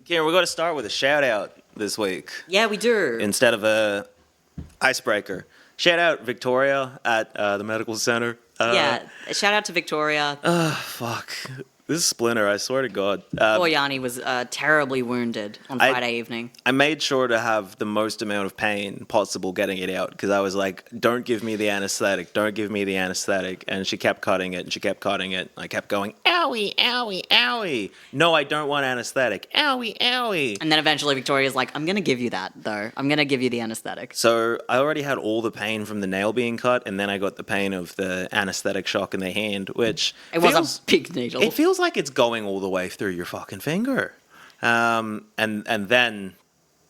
Kieran, we've got to start with a shout out this week Yeah, we do. instead of a icebreaker. Shout out Victoria at the medical center. Yeah, shout out to Victoria. Fuck. This is Splinter, I swear to God. Poor Yanni was terribly wounded on Friday evening. I made sure to have the most amount of pain possible getting it out because I was like, don't give me the anesthetic, don't give me the anesthetic. And she kept cutting it and she kept cutting it. I kept going, owie, owie, owie. No, I don't want anesthetic. Owie, owie. And then eventually Victoria's like, I'm going to give you that, though. I'm going to give you the anesthetic. So I already had all the pain from the nail being cut, and then I got the pain of the anesthetic shock in the hand, which It was a big needle. It feels like it's going all the way through your fucking finger. And then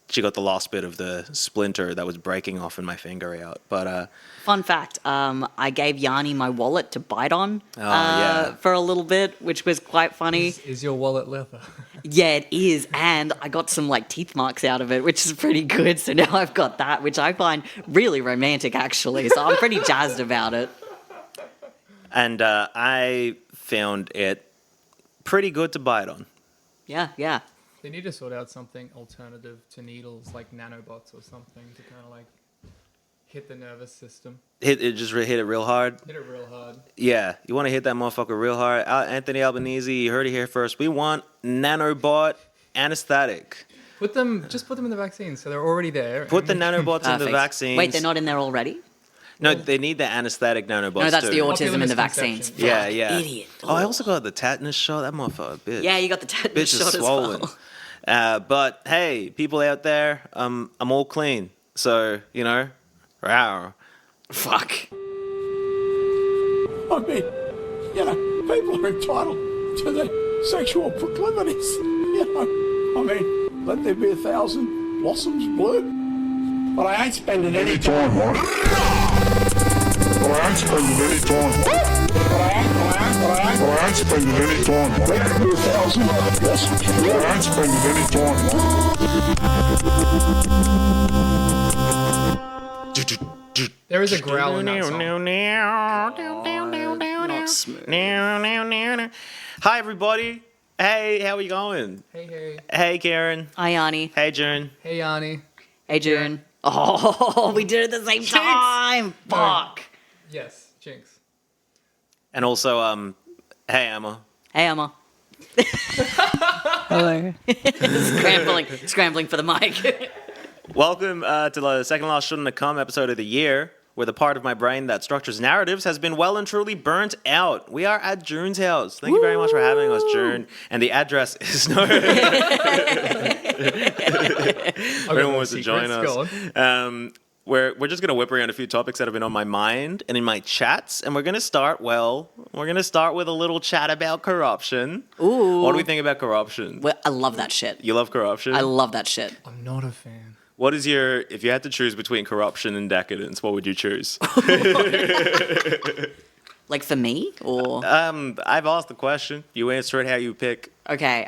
she got the last bit of the splinter that was breaking off in my finger out. But Fun fact, I gave Yanni my wallet to bite on for a little bit, which was quite funny. Is your wallet leather? Yeah, it is. And I got some like teeth marks out of it, which is pretty good. So now I've got that, which I find really romantic, actually. So I'm pretty jazzed about it. And I found it pretty good to bite on. Yeah, yeah. They need to sort out something alternative to needles, like nanobots or something, to kind of like hit the nervous system. Hit it real hard. Hit it real hard. Yeah, you want to hit that motherfucker real hard. Anthony Albanese, you heard it here first. We want nanobot anesthetic. Put them in the vaccine, so they're already there. Put the nanobots in the Perfect. vaccines. Wait, they're not in there already? No, they need the anesthetic nanobots. No, that's too. the autism Ocular in the misconception. vaccines. Yeah, Fuck, yeah. Idiot. Oh, I also got the tetanus shot. That motherfucker, bitch. Yeah, you got the tetanus Bitch shot is as swollen. well. But hey, people out there, I'm all clean. So, you know, rawr. Fuck. I mean, you know, people are entitled to their sexual proclivities. You know, I mean, let there be 1,000 blossoms bloom. But I ain't spending any time on it. But I ain't spending any time. But I ain't spending any time. Let there be 1,000 blossoms. But I ain't spending any time. There is a growl in that song. Not smooth. Hi, everybody. Hey, how are you going? Hey. Hey, Karen. Hi, Yanni. Hey, June. Hey, Yanni. Hey, June. Oh, we did it at the same time. Fuck. Yes, Jinx. And also, hey, Emma. Hey, Emma. Hello. Scrambling for the mic. Welcome to the second last Shouldn'ta episode of the year, where the part of my brain that structures narratives has been well and truly burnt out. We are at June's house. Thank you very much for having us, June. And the address is no. Everyone wants to join us. We're just gonna whip around a few topics that have been on my mind and in my chats, and we're gonna start with a little chat about corruption. Ooh. What do we think about corruption? Well, I love that shit. You love corruption? I love that shit. I'm not a fan. What is if you had to choose between corruption and decadence, what would you choose? Like for me, or I've asked the question. You answer it how you pick. okay,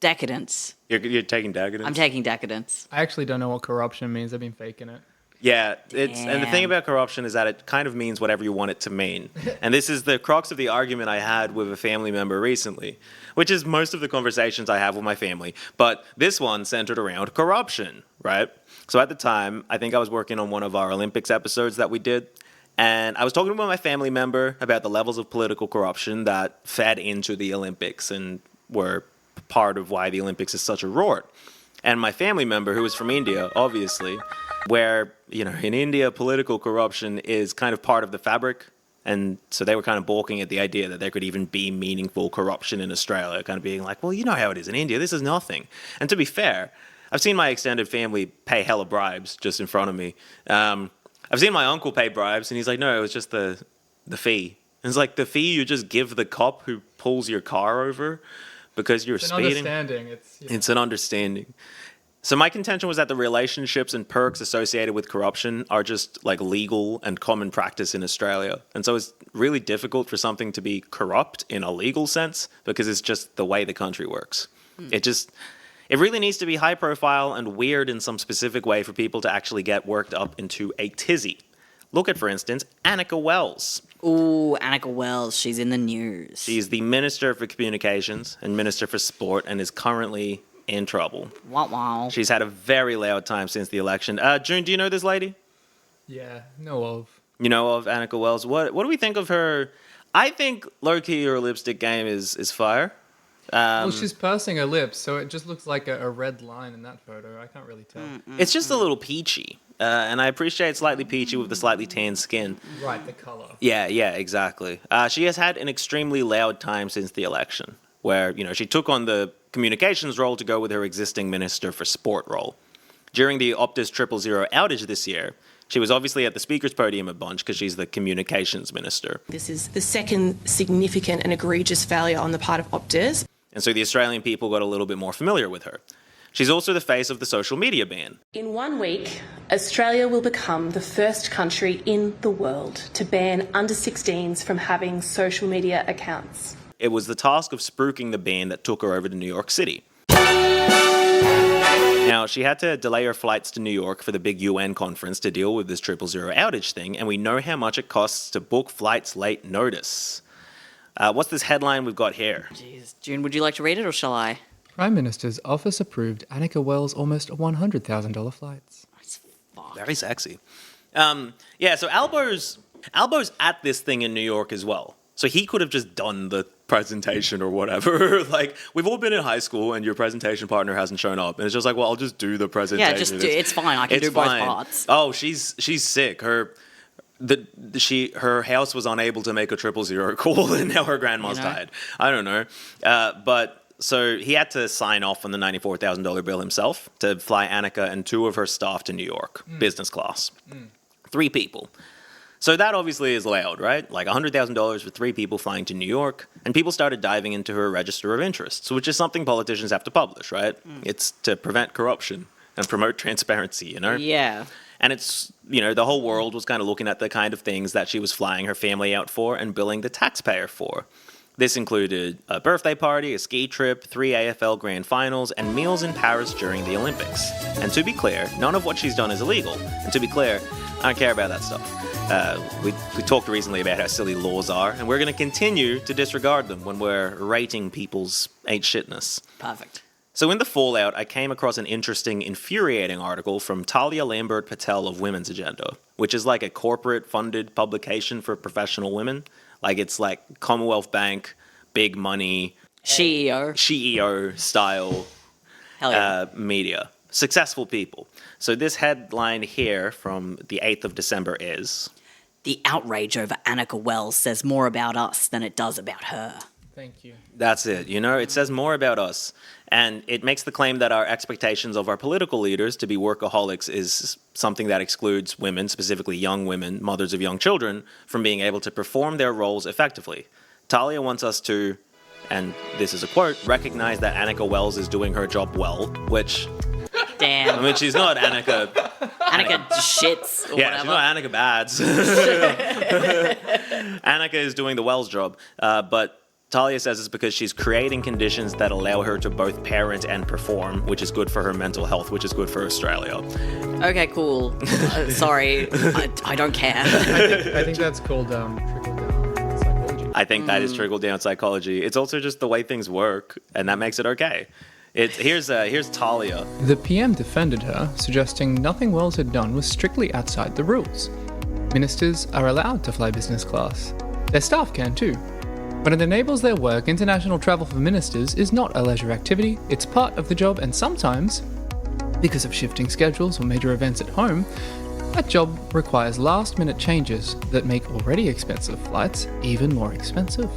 decadence. You're taking decadence? I'm taking decadence. I actually don't know what corruption means. I've been faking it. Yeah, and the thing Damn. about corruption is that it kind of means whatever you want it to mean. And this is the crux of the argument I had with a family member recently, which is most of the conversations I have with my family. But this one centered around corruption, right? So at the time, I think I was working on one of our Olympics episodes that we did. And I was talking with my family member about the levels of political corruption that fed into the Olympics and were part of why the Olympics is such a roar. And my family member, who was from India, obviously, where, you know, in India, political corruption is kind of part of the fabric. And so they were kind of balking at the idea that there could even be meaningful corruption in Australia, kind of being like, well, you know how it is in India. This is nothing. And to be fair, I've seen my extended family pay hella bribes just in front of me. I've seen my uncle pay bribes, and he's like, no, it was just the fee. And it's like the fee you just give the cop who pulls your car over because you're speeding. It's an understanding. So my contention was that the relationships and perks associated with corruption are just like legal and common practice in Australia. And so it's really difficult for something to be corrupt in a legal sense because it's just the way the country works. It really needs to be high profile and weird in some specific way for people to actually get worked up into a tizzy. Look at, for instance, Anika Wells. Ooh, Anika Wells, she's in the news. She's the Minister for Communications and Minister for Sport and is currently in trouble. Wow. She's had a very loud time since the election. June, do you know this lady? Yeah, know of. You know of Anika Wells. What do we think of her? I think low-key her lipstick game is fire. Well, she's pursing her lips, so it just looks like a red line in that photo. I can't really tell. It's just a little peachy. And I appreciate slightly peachy with the slightly tan skin. Right, the color. Yeah, exactly. She has had an extremely loud time since the election, where, she took on the communications role to go with her existing Minister for Sport role. During the Optus 000 outage this year, she was obviously at the speaker's podium a bunch because she's the communications minister. This is the second significant and egregious failure on the part of Optus. And so the Australian people got a little bit more familiar with her. She's also the face of the social media ban. In 1 week, Australia will become the first country in the world to ban under 16s from having social media accounts. It was the task of spruiking the ban that took her over to New York City. Now, she had to delay her flights to New York for the big UN conference to deal with this 000 outage thing, and we know how much it costs to book flights late notice. What's this headline we've got here? Jeez. June, would you like to read it or shall I? Prime Minister's office approved Anika Wells' almost $100,000 flights. Very sexy. So Albo's at this thing in New York as well. So he could have just done the presentation or whatever. Like, we've all been in high school and your presentation partner hasn't shown up. And it's just like, well, I'll just do the presentation. Yeah, it's fine. I can do both parts. Oh, she's sick. Her house was unable to make a 000 call and now her grandma's died. I don't know. So he had to sign off on the $94,000 bill himself to fly Anika and 2 of her staff to New York, business class. 3 people. So that obviously is loud, right? Like $100,000 for 3 people flying to New York. And people started diving into her register of interests, which is something politicians have to publish, right? It's to prevent corruption and promote transparency, Yeah. And it's, the whole world was kind of looking at the kind of things that she was flying her family out for and billing the taxpayer for. This included a birthday party, a ski trip, 3 AFL grand finals, and meals in Paris during the Olympics. And to be clear, none of what she's done is illegal. And to be clear, I don't care about that stuff. We talked recently about how silly laws are, and we're going to continue to disregard them when we're rating people's ain't shitness. Perfect. So in the fallout, I came across an interesting, infuriating article from Talia Lambert Patel of Women's Agenda, which is like a corporate-funded publication for professional women. Like, it's like Commonwealth Bank, big money, CEO style media. Successful people. So this headline here from the 8th of December is... The outrage over Anika Wells says more about us than it does about her. Thank you. That's it. It says more about us. And it makes the claim that our expectations of our political leaders to be workaholics is something that excludes women, specifically young women, mothers of young children, from being able to perform their roles effectively. Talia wants us to, and this is a quote, recognize that Anika Wells is doing her job well, which... Damn. I mean, she's not Anika... Anika shits or Yeah, whatever. she's not Anika Bads. Anika is doing the Wells job, but Talia says it's because she's creating conditions that allow her to both parent and perform, which is good for her mental health, which is good for Australia. Okay, cool. Sorry, I don't care. I think that's called trickle-down psychology. I think that is trickle-down psychology. It's also just the way things work, and that makes it okay. Here's Talia. The PM defended her, suggesting nothing Wells had done was strictly outside the rules. Ministers are allowed to fly business class. Their staff can too. When it enables their work, international travel for ministers is not a leisure activity, it's part of the job, and sometimes, because of shifting schedules or major events at home, that job requires last-minute changes that make already expensive flights even more expensive.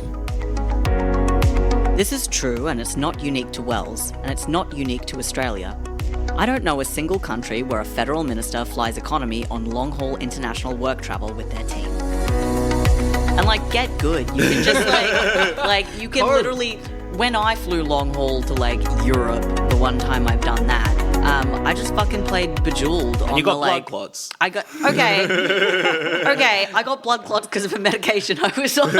This is true, and it's not unique to Wells, and it's not unique to Australia. I don't know a single country where a federal minister flies economy on long-haul international work travel with their team. And get good. You can just you can literally, when I flew long haul to Europe, the one time I've done that, I just fucking played Bejeweled on You got the blood like. clots. I got okay. I got blood clots because of a medication I was on.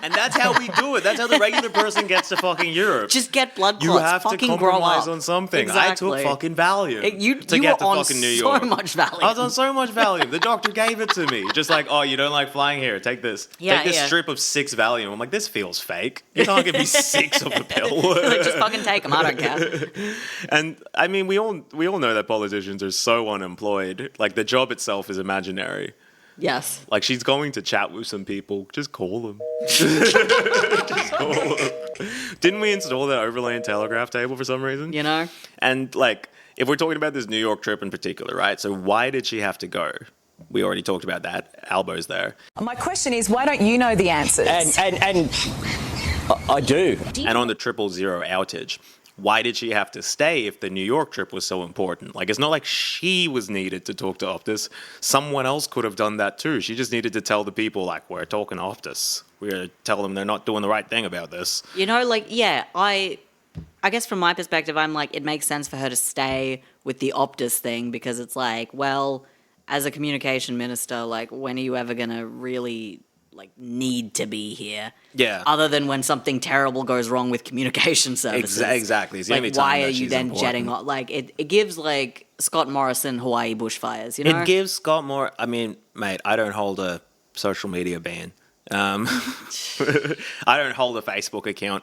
And that's how we do it. That's how the regular person gets to fucking Europe. Just get blood clots. You have to fucking grow compromise up. on something. Exactly. I took fucking Valium You to get were to on fucking New so York. much Valium. I was on so much Valium. The doctor gave it to me. Just like, oh, you don't like flying? Here, take this. Yeah, take this yeah. strip of 6 Valium. I'm like, this feels fake. You can't give me 6 of the pill. Just fucking take them. I don't care. And I mean, we all know that politicians are so unemployed. Like the job itself is imaginary. Yes. Like she's going to chat with some people. Just call them. Just call them. Didn't we install that overland telegraph table for some reason? You know? And like, if we're talking about this New York trip in particular, right? So why did she have to go? We already talked about that. Albo's there. My question is, why don't you know the answers? And I do. And on the 000 outage, why did she have to stay if the New York trip was so important? Like, it's not like she was needed to talk to Optus. Someone else could have done that too. She just needed to tell the people, like, we're talking to Optus. We're going to tell them they're not doing the right thing about this. You know, like, yeah, I guess from my perspective, I'm like, it makes sense for her to stay with the Optus thing because it's like, well, as a communication minister, like, when are you ever going to really, like, need to be here? Yeah. Other than when something terrible goes wrong with communication services. Exactly. It's the only Like, time why that are you she's then important. jetting off? Like, it gives, like, Scott Morrison Hawaii bushfires, you know? It gives Scott more. I mean, mate, I don't hold a social media ban. I don't hold a Facebook account.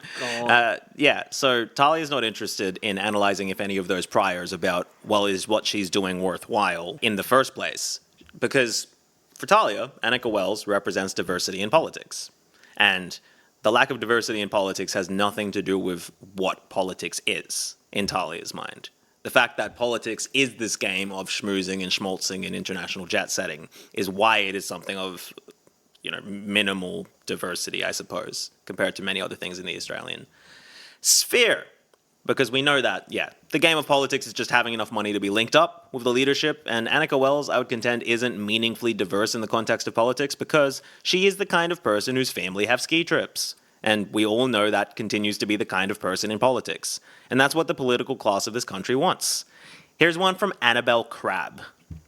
Yeah, so Talia's not interested in analysing if any of those priors about, well, is what she's doing worthwhile in the first place. Because for Talia, Anika Wells represents diversity in politics. And the lack of diversity in politics has nothing to do with what politics is, in Talia's mind. The fact that politics is this game of schmoozing and schmaltzing and international jet setting is why it is something of, you know, minimal diversity, I suppose, compared to many other things in the Australian sphere. Because we know that, yeah, the game of politics is just having enough money to be linked up with the leadership, and Anika Wells, I would contend, isn't meaningfully diverse in the context of politics because she is the kind of person whose family have ski trips. And we all know that continues to be the kind of person in politics. And that's what the political class of this country wants. Here's one from Annabelle Crabb.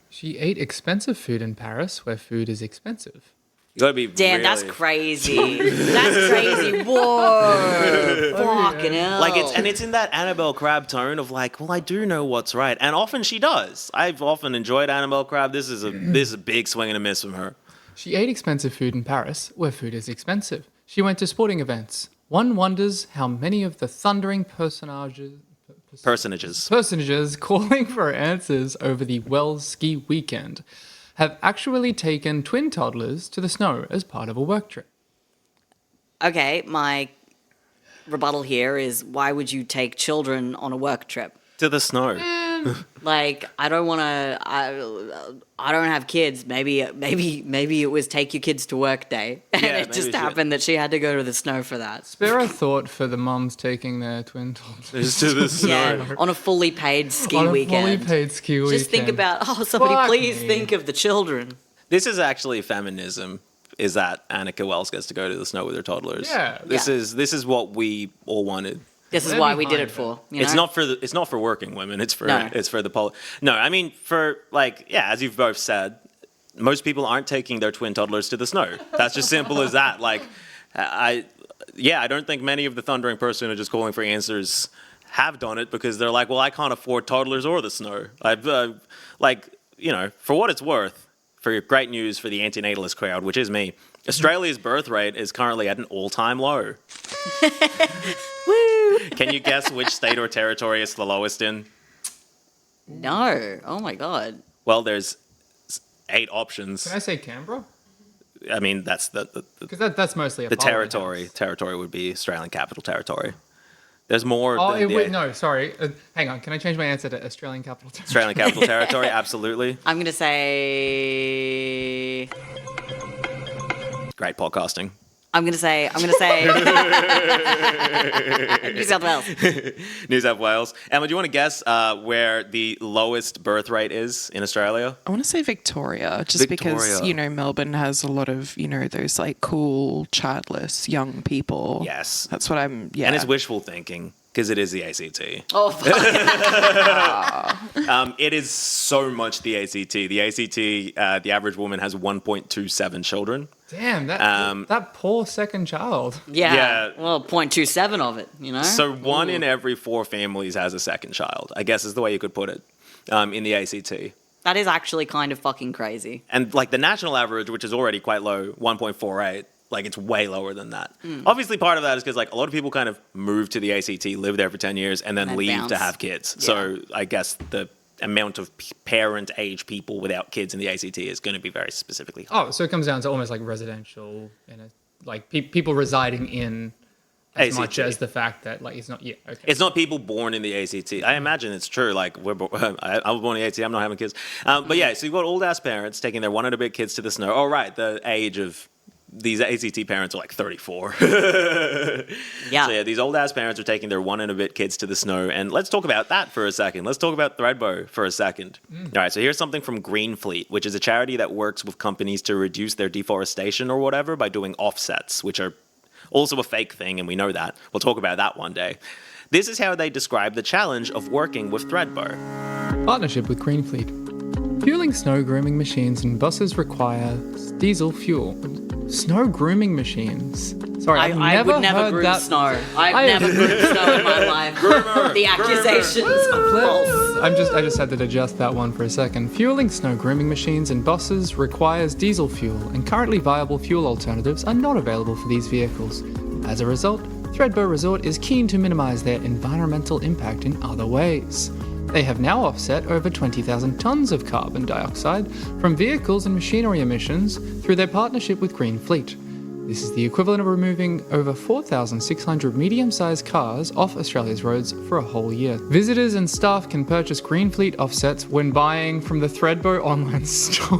She ate expensive food in Paris, where food is expensive. You gotta be Damn, really... that's crazy. That's crazy. Whoa. Fucking hell. Like it's in that Annabelle Crabb tone of like, well, I do know what's right, and often she does. I've often enjoyed Annabelle Crabb. This is a big swing and a miss from her. She ate expensive food in Paris, where food is expensive. She went to sporting events. One wonders how many of the thundering personages calling for answers over the Wells ski weekend have actually taken twin toddlers to the snow as part of a work trip. Okay, my rebuttal here is why would you take children on a work trip? To the snow. Like, I don't want to. I don't have kids. Maybe it was take your kids to work day, and Yeah, it just maybe she- happened that she had to go to the snow for that. Spare a thought for the mums taking their twin toddlers It's to the snow. Yeah, on a fully paid ski on a weekend. fully paid ski weekend. Just think about, somebody Fuck please me. think of the children. This is actually feminism. Is that Anika Wells gets to go to the snow with her toddlers? Yeah. This Yeah. is what we all wanted. This is They're why we did behind it for. You It's know? not for working women. It's for No. the No, I mean for like as you've both said, most people aren't taking their twin toddlers to the snow. That's just simple as that. Like I don't think many of the thundering personages calling for answers have done it because they're like, well, I can't afford toddlers or the snow. I've for what it's worth, for your great news for the antinatalist crowd, which is me, Australia's birth rate is currently at an all-time low. Woo! Can you guess which state or territory it's the lowest in? No. Oh my god. Well, there's 8 options. Can I say Canberra? I mean, that's the Because that's mostly a parliament territory. house. Territory would be Australian Capital Territory. There's more. Oh, than the no, sorry. Hang on. Can I change my answer to Australian Capital Territory? Australian Capital Territory, absolutely. I'm going to say... Great podcasting. I'm going to say... New South Wales. New South Wales. Emma, do you want to guess where the lowest birth rate is in Australia? I want to say Victoria, just because, Victoria. Melbourne has a lot of, those like cool, childless young people. Yes. That's what I'm, yeah. And it's wishful thinking Because it is the ACT. Oh, fuck. It is so much the ACT. The ACT, the average woman has 1.27 children. Damn, that poor second child. Yeah. Well, 0.27 of it, you know? So 1 in every 4 families has a second child, I guess is the way you could put it, in the ACT. That is actually kind of fucking crazy. And like the national average, which is already quite low, 1.48, like it's way lower than that. Obviously, part of that is because like a lot of people kind of move to the ACT, live there for 10 years, and then leave bounce. to have kids. Yeah. So I guess the amount of parent age people without kids in the ACT is going to be very specifically high. Oh, so it comes down to almost like residential, like people residing in as ACT. much as the fact that like it's not. Yeah, okay. It's not people born in the ACT. I imagine it's true. Like I was born in the ACT. I'm not having kids. But yeah, so you've got old ass parents taking their 1 and a bit kids to the snow. Oh right, the age of these ACT parents are like 34. Yeah. So yeah, these old ass parents are taking their 1 and a bit kids to the snow. And let's talk about that for a second. Let's talk about Threadbow for a second. All right, so here's something from Greenfleet, which is a charity that works with companies to reduce their deforestation or whatever by doing offsets, which are also a fake thing, and we know that. We'll talk about that one day. This is how they describe the challenge of working with Threadbow. Partnership with Greenfleet. Fueling snow grooming machines and buses requires diesel fuel. Snow grooming machines. Sorry, I've I never would never heard groom that. snow. I've never groomed snow in my life. The accusations are false. I just had to digest that one for a second. Fueling snow grooming machines and buses requires diesel fuel, and currently viable fuel alternatives are not available for these vehicles. As a result, Threadbow Resort is keen to minimize their environmental impact in other ways. They have now offset over 20,000 tons of carbon dioxide from vehicles and machinery emissions through their partnership with Greenfleet. This is the equivalent of removing over 4,600 medium-sized cars off Australia's roads for a whole year. Visitors and staff can purchase Greenfleet offsets when buying from the Threadbow online store.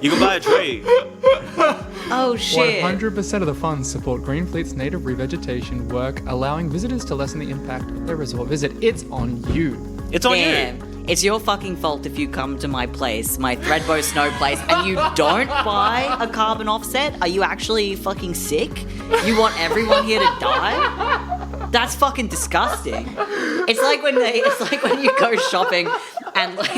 You can buy a tree. Oh, shit. 100% of the funds support Greenfleet's native revegetation work, allowing visitors to lessen the impact of their resort visit. It's on you. It's on you. Damn. It's your fucking fault if you come to my place, my Threadbow snow place, and you don't buy a carbon offset. Are you actually fucking sick? You want everyone here to die? That's fucking disgusting. It's like when you go shopping and like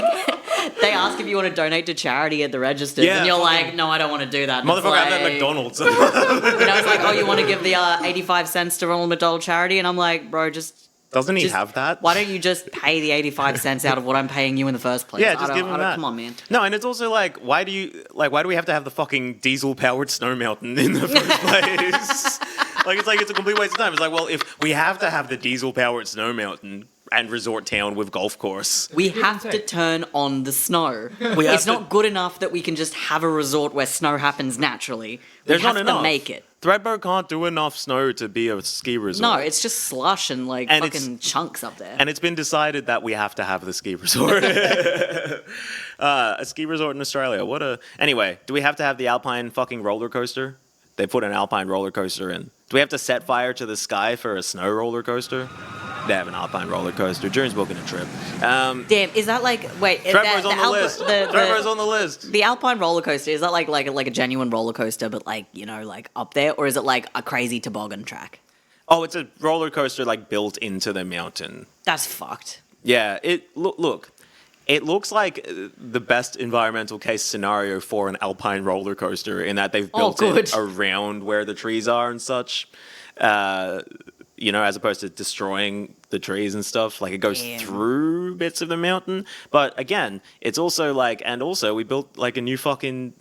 they ask if you want to donate to charity at the registers, and you're like, no, I don't want to do that. And Motherfucker, like, I'm at McDonald's. you know, it's like, oh, you want to give the 85 cents to Ronald McDonald charity, and I'm like, bro, Doesn't he have that? Why don't you just pay the 85 cents out of what I'm paying you in the first place? Yeah, just give him that. Come on, man. No, and it's also like, why do we have to have the fucking diesel-powered snow mountain in the first place? It's a complete waste of time. It's like, well, if we have to have the diesel-powered snow mountain and resort town with golf course, we have to turn on the snow. It's not good enough that we can just have a resort where snow happens naturally. There's we have not enough. to make it. Threadbow can't do enough snow to be a ski resort. No, it's just slush and fucking chunks up there. And it's been decided that we have to have the ski resort. A ski resort in Australia. Anyway, do we have to have the Alpine fucking roller coaster? They put an Alpine roller coaster in. Do we have to set fire to the sky for a snow roller coaster? They have an Alpine roller coaster. June's booking a trip. Damn, is that like... Wait, Trevor's on the list. Trevor's on the list. The Alpine roller coaster, is that like a genuine roller coaster, but like, you know, like up there? Or is it like a crazy toboggan track? Oh, it's a roller coaster like built into the mountain. That's fucked. Yeah, look. It looks like the best environmental case scenario for an Alpine roller coaster in that they've built it around where the trees are and such. You know, as opposed to destroying the trees and stuff. Like, it goes through bits of the mountain. But again, it's also like, and also we built like a new fucking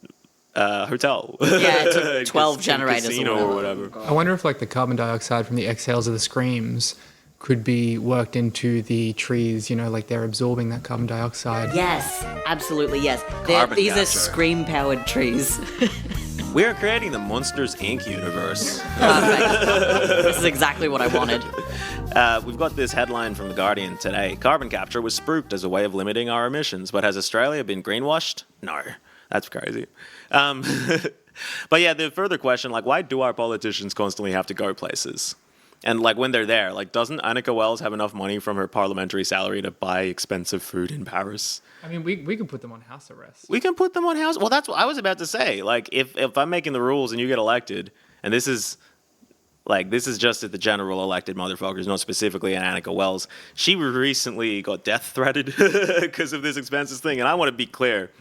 hotel. Yeah, it took 12 generators casino or whatever. I wonder if like the carbon dioxide from the exhales of the screams could be worked into the trees, you know, like they're absorbing that carbon dioxide. Yes, absolutely, yes. These are scream-powered trees. We are creating the Monsters, Inc. universe. Perfect. This is exactly what I wanted. We've got this headline from The Guardian today. Carbon capture was spruiked as a way of limiting our emissions, but has Australia been greenwashed? No. That's crazy. But yeah, the further question, like, why do our politicians constantly have to go places? And like when they're there, like doesn't Anika Wells have enough money from her parliamentary salary to buy expensive food in Paris? I mean, we could put them on house arrest. We can put them on house. Well, that's what I was about to say. Like if I'm making the rules and you get elected, and this is Like, this is just at the general elected motherfuckers, not specifically at Anika Wells. She recently got death threatened because of this expenses thing. And I want to be clear.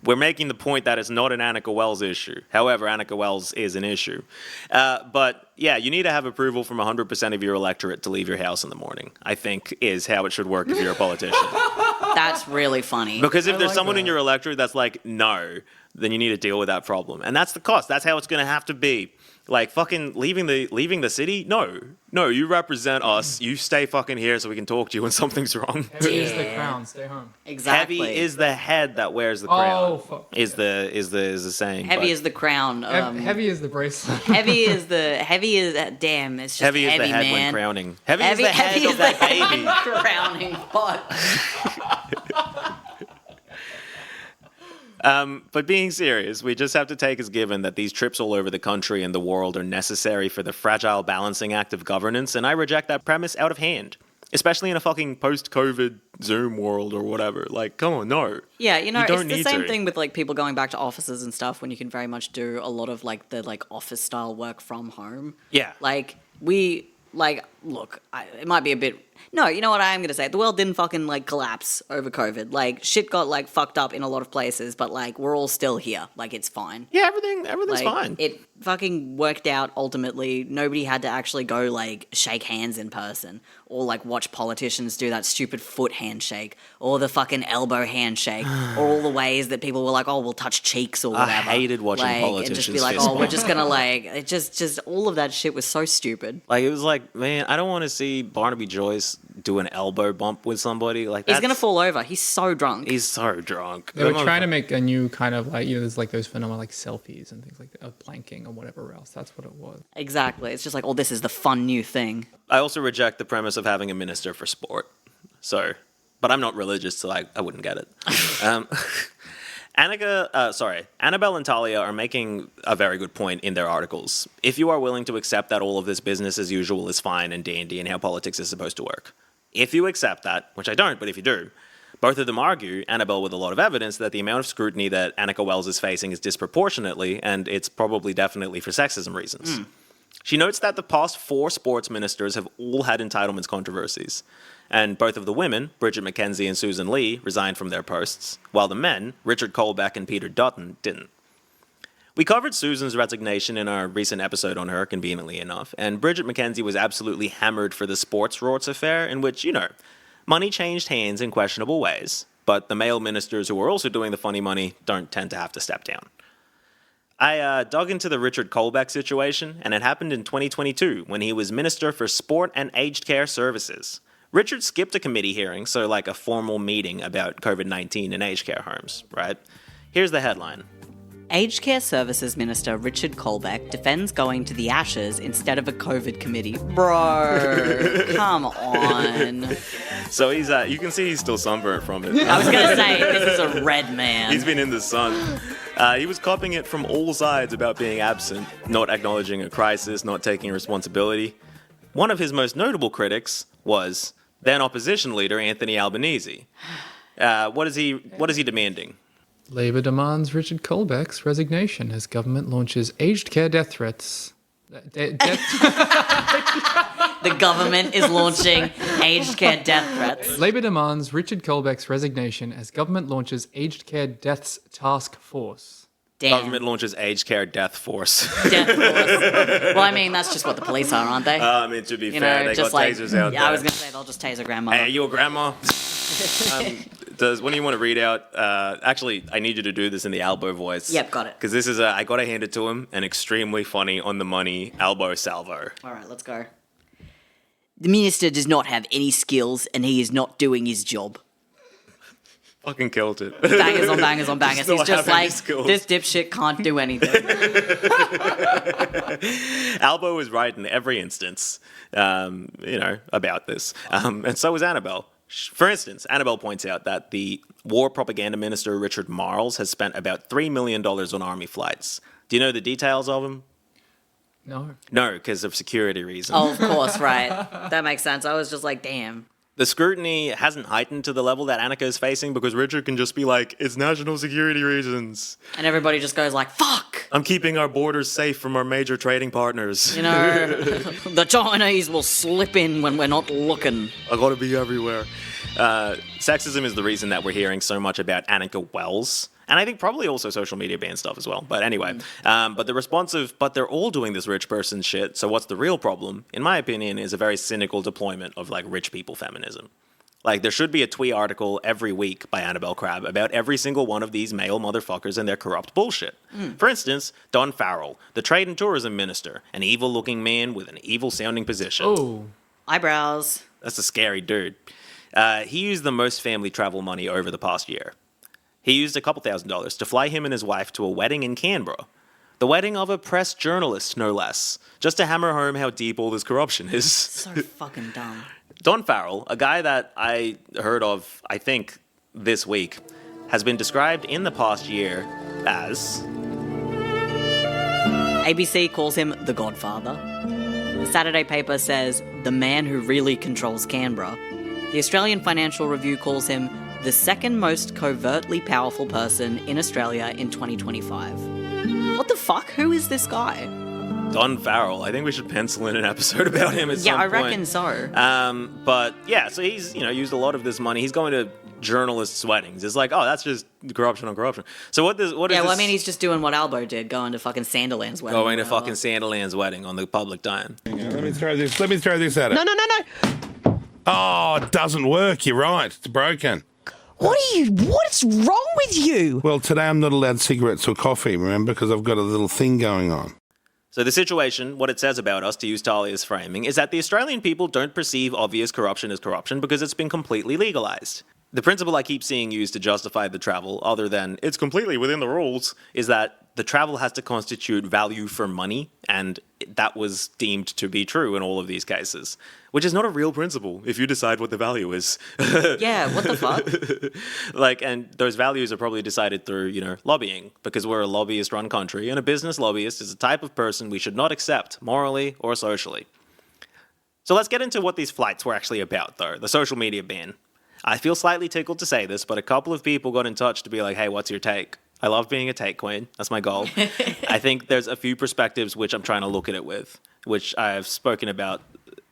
We're making the point that it's not an Anika Wells issue. However, Anika Wells is an issue. But yeah, you need to have approval from 100% of your electorate to leave your house in the morning, I think is how it should work if you're a politician. That's really funny. Because if there's someone in your electorate that's like, no, then you need to deal with that problem. And that's the cost. That's how it's going to have to be. Like, fucking leaving the city? No, you represent us. You stay fucking here so we can talk to you when something's wrong. Heavy is the crown. Stay home. Exactly. Heavy is the head that wears the crown. Oh, fuck. Is the saying. Heavy is the crown. Heavy is the bracelet. Heavy is damn, it's just heavy heavy, is the head man. when crowning. Heavy is the head of the baby. Crowning. Fuck. But being serious, we just have to take as given that these trips all over the country and the world are necessary for the fragile balancing act of governance, and I reject that premise out of hand. Especially in a fucking post-COVID Zoom world or whatever. Like, come on, no. Yeah, it's the need same to. thing with like people going back to offices and stuff when you can very much do a lot of like the like office style work from home. Yeah. Like look, it might be a bit. No, you know what I am gonna say? The world didn't fucking like collapse over COVID. Like shit got like fucked up in a lot of places, but like we're all still here. Like it's fine. Yeah, everything's Like, fine. It fucking worked out ultimately. Nobody had to actually go like shake hands in person or like watch politicians do that stupid foot handshake or the fucking elbow handshake or all the ways that people were like, oh, we'll touch cheeks or whatever. I hated watching like, politicians and just be like, fist oh, we're bump. just gonna like, it just all of that shit was so stupid. Like, it was like, man, I don't want to see Barnaby Joyce do an elbow bump with somebody. Like, He's gonna fall over. He's so drunk. He's so drunk. They were trying to make a new kind of like, there's like those phenomena like selfies and things like that, of planking or whatever else. That's what it was. Exactly. It's just like, oh, this is the fun new thing. I also reject the premise of having a minister for sport. So, but I'm not religious, so I wouldn't get it. Annabelle and Talia are making a very good point in their articles. If you are willing to accept that all of this business as usual is fine and dandy and how politics is supposed to work. If you accept that, which I don't, but if you do, both of them argue, Annabelle with a lot of evidence, that the amount of scrutiny that Anika Wells is facing is disproportionately, and it's probably definitely for sexism reasons. She notes that the past 4 sports ministers have all had entitlements controversies. And both of the women, Bridget McKenzie and Susan Lee, resigned from their posts, while the men, Richard Colbeck and Peter Dutton, didn't. We covered Susan's resignation in our recent episode on her, conveniently enough, and Bridget McKenzie was absolutely hammered for the sports rorts affair, in which, money changed hands in questionable ways, but the male ministers who were also doing the funny money don't tend to have to step down. I dug into the Richard Colbeck situation, and it happened in 2022, when he was Minister for Sport and Aged Care Services. Richard skipped a committee hearing, so like a formal meeting about COVID-19 in aged care homes, right? Here's the headline. Aged Care Services Minister Richard Colbeck defends going to the Ashes instead of a COVID committee. Bro, come on. So he's, you can see he's still sunburnt from it. I was going to say, this is a red man. He's been in the sun. He was copping it from all sides about being absent, not acknowledging a crisis, not taking responsibility. One of his most notable critics was then opposition leader Anthony Albanese. What is he demanding? Labour demands Richard Colbeck's resignation as government launches aged care death threats. The government is launching aged care death threats. Labour demands Richard Colbeck's resignation as government launches aged care deaths task force. Damn. Government launches aged care death force. Death force. Well, I mean, that's just what the police are, aren't they? I mean, to be fair, they got tasers out there. I was going to say, they'll just tase a grandma. Hey, your grandma. When do you want to read out? Actually, I need you to do this in the Albo voice. Yep, got it. Because this is, I got to hand it to him, an extremely funny, on the money Albo salvo. All right, let's go. The minister does not have any skills and he is not doing his job. Fucking killed it. Bangers on bangers on bangers. Does He's not just have any like, skills. this dipshit can't do anything. Albo was right in every instance, about this. And so was Annabelle. For instance, Annabelle points out that the war propaganda minister, Richard Marles, has spent about $3 million on army flights. Do you know the details of them? No. No, because of security reasons. Oh, of course, right. That makes sense. I was just like, damn. The scrutiny hasn't heightened to the level that Anika is facing because Richard can just be like, it's national security reasons. And everybody just goes like, fuck. I'm keeping our borders safe from our major trading partners. You know, the Chinese will slip in when we're not looking. I gotta be everywhere. Sexism is the reason that we're hearing so much about Anika Wells. And I think probably also social media ban stuff as well. But anyway, but the response of, but they're all doing this rich person shit. So what's the real problem, in my opinion, is a very cynical deployment of like rich people feminism. Like there should be a tweet article every week by Annabelle Crabb about every single one of these male motherfuckers and their corrupt bullshit. For instance, Don Farrell, the trade and tourism minister, an evil looking man with an evil sounding position. Oh. Eyebrows. That's a scary dude. He used the most family travel money over the past year. He used a couple $1,000s to fly him and his wife to a wedding in Canberra. The wedding of a press journalist, no less. Just to hammer home how deep all this corruption is. So fucking dumb. Don Farrell, a guy that I heard of, I think, this week, has been described in the past year as... ABC calls him the Godfather. The Saturday paper says the man who really controls Canberra. The Australian Financial Review calls him the second most covertly powerful person in Australia in 2025. What the fuck? Who is this guy? Don Farrell. I think we should pencil in an episode about him at some point. Yeah, I reckon so. But yeah, so he's used a lot of this money. He's going to journalists' weddings. It's like, oh, that's just corruption on corruption. So what is well, this? I mean, he's just doing what Albo did, going to fucking Sanderland's wedding. Going to fucking Sanderland's wedding on the public dime. Let me throw this at it. No. Oh, it doesn't work. You're right. It's broken. What's wrong with you? Well, today I'm not allowed cigarettes or coffee, remember, because I've got a little thing going on. So the situation, what it says about us, to use Talia's framing, is that the Australian people don't perceive obvious corruption as corruption because it's been completely legalised. The principle I keep seeing used to justify the travel, other than it's completely within the rules, is that the travel has to constitute value for money, and that was deemed to be true in all of these cases. Which is not a real principle if you decide what the value is. Yeah, what the fuck? And those values are probably decided through, lobbying, because we're a lobbyist-run country, and a business lobbyist is a type of person we should not accept morally or socially. So let's get into what these flights were actually about, though, the social media ban. I feel slightly tickled to say this, but a couple of people got in touch to be like, hey, what's your take? I love being a take queen. That's my goal. I think there's a few perspectives which I'm trying to look at it with, which I've spoken about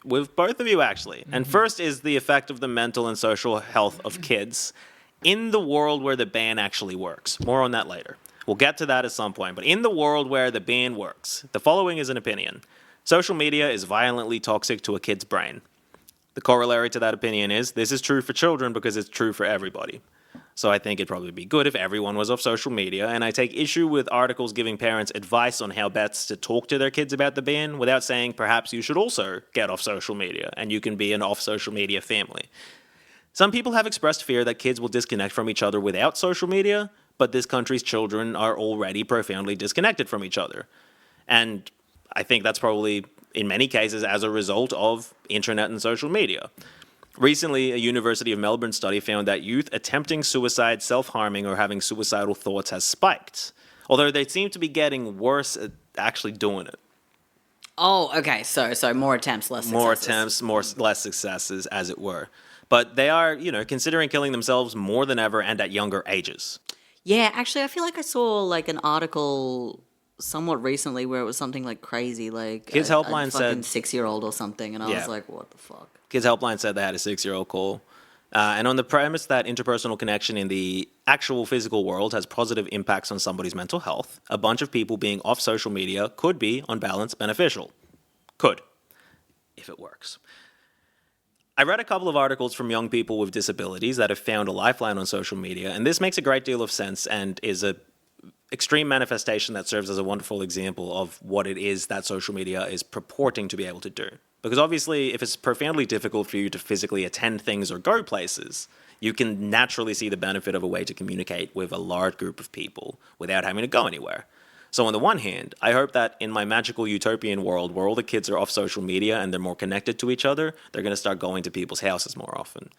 with both of you, actually. Mm-hmm. And first is the effect of the mental and social health of kids in the world where the ban actually works. More on that later. We'll get to that at some point. But in the world where the ban works, the following is an opinion. Social media is violently toxic to a kid's brain. The corollary to that opinion is this is true for children because it's true for everybody. So I think it'd probably be good if everyone was off social media, and I take issue with articles giving parents advice on how best to talk to their kids about the ban without saying perhaps you should also get off social media and you can be an off social media family. Some people have expressed fear that kids will disconnect from each other without social media, but this country's children are already profoundly disconnected from each other. And I think that's probably, in many cases, as a result of internet and social media. Recently, a University of Melbourne study found that youth attempting suicide, self-harming, or having suicidal thoughts has spiked, although they seem to be getting worse at actually doing it. Oh, okay. So more attempts, less successes. More attempts, less successes, as it were. But they are, considering killing themselves more than ever and at younger ages. Yeah, actually, I feel like I saw an article somewhat recently where it was something crazy, Kids Helpline said 6-year-old or something, and I was like, what the fuck? Kids Helpline said they had a 6-year-old call. And on the premise that interpersonal connection in the actual physical world has positive impacts on somebody's mental health, a bunch of people being off social media could be, on balance, beneficial. Could. If it works. I read a couple of articles from young people with disabilities that have found a lifeline on social media, and this makes a great deal of sense and is a extreme manifestation that serves as a wonderful example of what it is that social media is purporting to be able to do. Because obviously, if it's profoundly difficult for you to physically attend things or go places, you can naturally see the benefit of a way to communicate with a large group of people without having to go anywhere. So on the one hand, I hope that in my magical utopian world where all the kids are off social media and they're more connected to each other, they're going to start going to people's houses more often.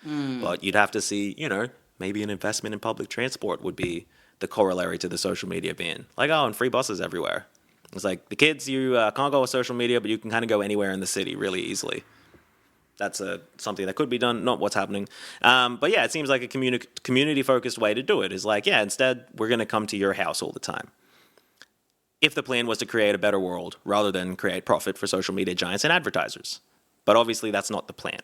But you'd have to see, maybe an investment in public transport would be the corollary to the social media ban. And free buses everywhere. It's like, the kids, you can't go on social media, but you can kind of go anywhere in the city really easily. That's something that could be done, not what's happening. But yeah, it seems like a community-focused way to do it is instead, we're going to come to your house all the time. if the plan was to create a better world rather than create profit for social media giants and advertisers. But obviously that's not the plan.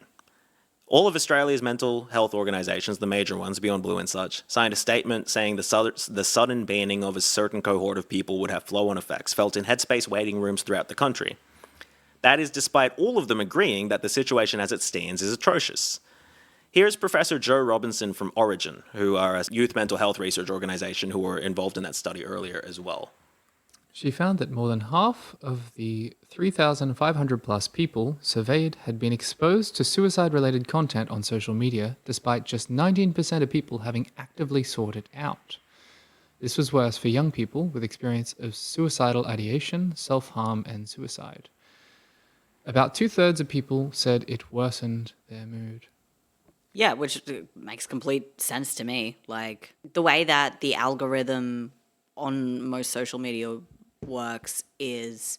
All of Australia's mental health organisations, the major ones, Beyond Blue and such, signed a statement saying the sudden banning of a certain cohort of people would have flow-on effects felt in headspace waiting rooms throughout the country. That is despite all of them agreeing that the situation as it stands is atrocious. Here's Professor Joe Robinson from Origin, who are a youth mental health research organisation who were involved in that study earlier as well. She found that more than half of the 3,500 plus people surveyed had been exposed to suicide-related content on social media, despite just 19% of people having actively sought it out. This was worse for young people with experience of suicidal ideation, self-harm, and suicide. About 2/3 of people said it worsened their mood. Yeah, which makes complete sense to me. Like, the way that the algorithm on most social media works is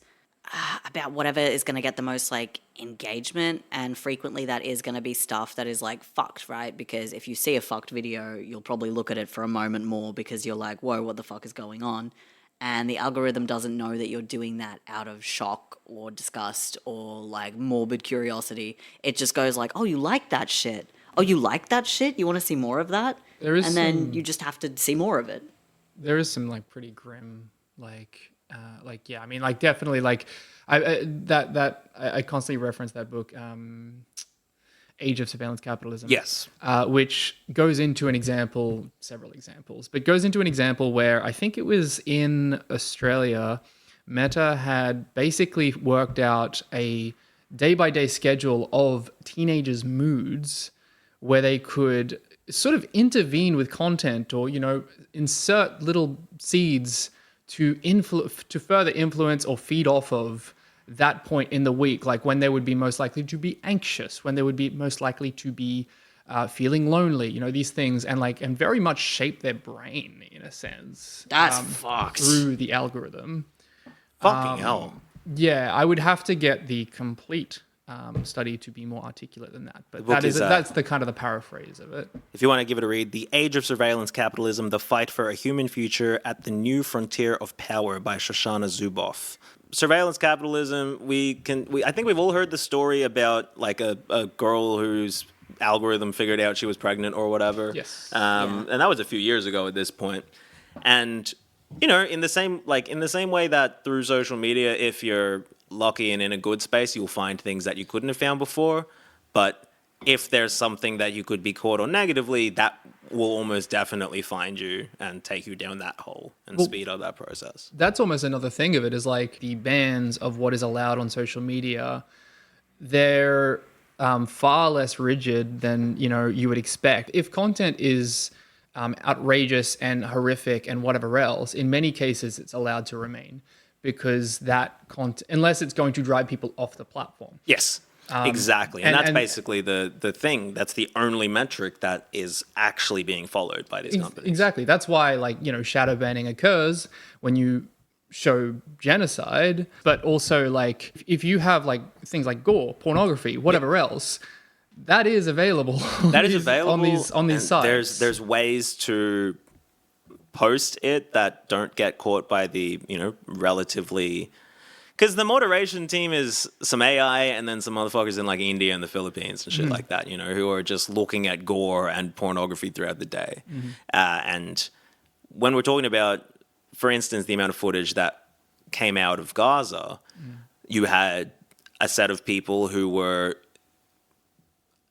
about whatever is going to get the most, like, engagement, and frequently that is going to be stuff that is, like, fucked, right? Because if you see a fucked video, you'll probably look at it for a moment more because you're like, whoa, what the fuck is going on? And the algorithm doesn't know that you're doing that out of shock or disgust or, like, morbid curiosity. It just goes like, oh, you like that shit? Oh, you like that shit? You want to see more of that? And then you just have to see more of it. There is some, like, pretty grim, yeah, I mean, like, definitely, like, I constantly reference that book, Age of Surveillance Capitalism. Yes. Which goes into an example, several examples, but goes into an example where I think it was in Australia, Meta had basically worked out a day-by-day schedule of teenagers' moods where they could sort of intervene with content or, you know, insert little seeds to further influence or feed off of that point in the week, like when they would be most likely to be anxious, when they would be most likely to be feeling lonely, you know, these things, and very much shape their brain in a sense. That's fucked. Through the algorithm. Fucking hell. Yeah, I would have to get the complete study to be more articulate than that, but that's the kind of the paraphrase of it. If you want to give it a read, The Age of Surveillance Capitalism, The Fight for a Human Future at the New Frontier of Power by Shoshana Zuboff. Surveillance capitalism, I think we've all heard the story about, like, a girl whose algorithm figured out she was pregnant or whatever. Yes. And that was a few years ago at this point. And, you know, in the same way that through social media, if you're lucky and in a good space, you'll find things that you couldn't have found before. But if there's something that you could be caught on negatively, that will almost definitely find you and take you down that hole and speed up that process. That's almost another thing of it, is like the bans of what is allowed on social media, they're far less rigid than, you know, you would expect. If content is outrageous and horrific and whatever else, in many cases it's allowed to remain, because that content, unless it's going to drive people off the platform. Yes, exactly. And that's basically the thing. That's the only metric that is actually being followed by these companies. Exactly. That's why, like, you know, shadow banning occurs when you show genocide, but also, like, if you have, like, things like gore, pornography, whatever else, that is available. That is available on these sites. There's ways to post it that don't get caught by the, you know, relatively, because the moderation team is some AI and then some motherfuckers in, like, India and the Philippines and shit like that, you know, who are just looking at gore and pornography throughout the day. And when we're talking about, for instance, the amount of footage that came out of Gaza, you had a set of people who were,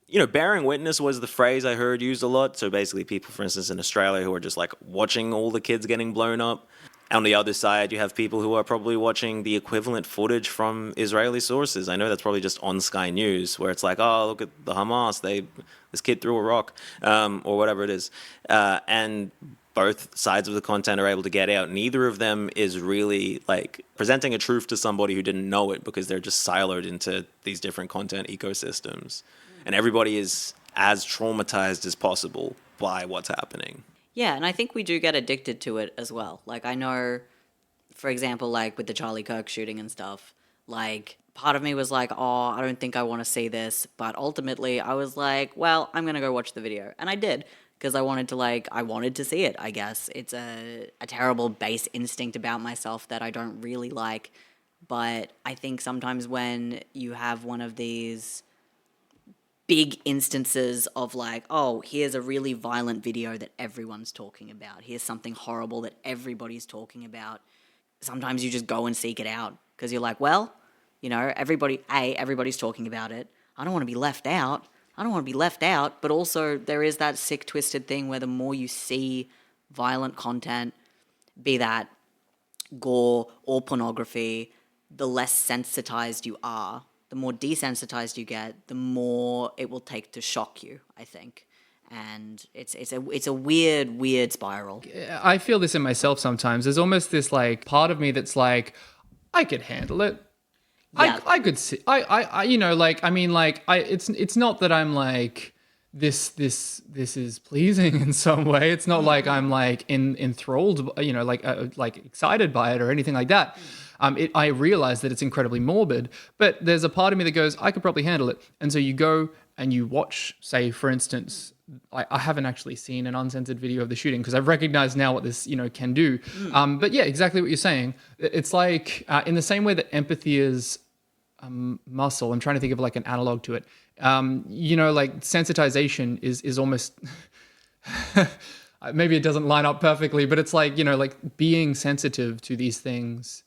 you know, bearing witness was the phrase I heard used a lot. So basically people, for instance, in Australia who are just, like, watching all the kids getting blown up. On the other side, you have people who are probably watching the equivalent footage from Israeli sources. I know that's probably just on Sky News, where it's like, oh, look at the Hamas. This kid threw a rock, or whatever it is. And both sides of the content are able to get out. Neither of them is really, like, presenting a truth to somebody who didn't know it, because they're just siloed into these different content ecosystems. And everybody is as traumatized as possible by what's happening. Yeah, and I think we do get addicted to it as well. Like, I know, for example, like with the Charlie Kirk shooting and stuff, like, part of me was like, oh, I don't think I want to see this. But ultimately, I was like, well, I'm going to go watch the video. And I did, because I wanted to see it, I guess. It's a terrible base instinct about myself that I don't really like. But I think sometimes when you have one of these big instances of like, oh, here's a really violent video that everyone's talking about. Here's something horrible that everybody's talking about. Sometimes you just go and seek it out because you're like, well, you know, everybody's talking about it. I don't want to be left out. But also there is that sick, twisted thing where the more you see violent content, be that gore or pornography, the less sensitized you are. The more desensitized you get, the more it will take to shock you, I think. And it's a weird spiral. I feel this in myself sometimes. There's almost this like part of me that's like, I could handle it. Yeah. I could see. I you know, like, I mean, like, it's not that I'm like this is pleasing in some way. It's not like I'm like enthralled, you know, like excited by it or anything like that. I realize that it's incredibly morbid, but there's a part of me that goes, I could probably handle it. And so you go and you watch, say, for instance, I haven't actually seen an uncensored video of the shooting because I've recognized now what this, you know, can do. But yeah, exactly what you're saying. It's like in the same way that empathy is muscle. I'm trying to think of like an analog to it. You know, like sensitization is almost maybe it doesn't line up perfectly, but it's like, you know, like being sensitive to these things.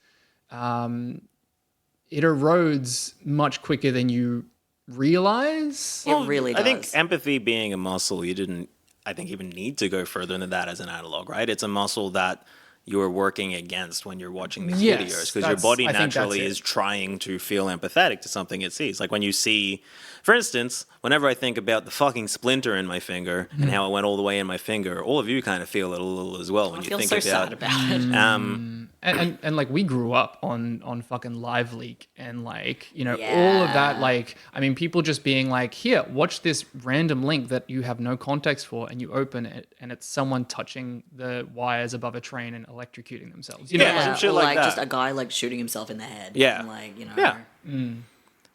It erodes much quicker than you realize. It really does. I think empathy being a muscle, you didn't, I think, even need to go further than that as an analog, right? It's a muscle that you are working against when you're watching these videos because your body naturally is trying to feel empathetic to something it sees. Like when you see, for instance, whenever I think about the fucking splinter in my finger and how it went all the way in my finger, all of you kind of feel it a little as well when you think so about sad about it. And like we grew up on fucking Live Leak and like, you know, all of that. Like, I mean, people just being like, here, watch this random link that you have no context for, and you open it and it's someone touching the wires above a train and electrocuting themselves. You know, Yeah, some shit or like like that. just a guy like shooting himself in the head. Yeah. And like, you know. Yeah.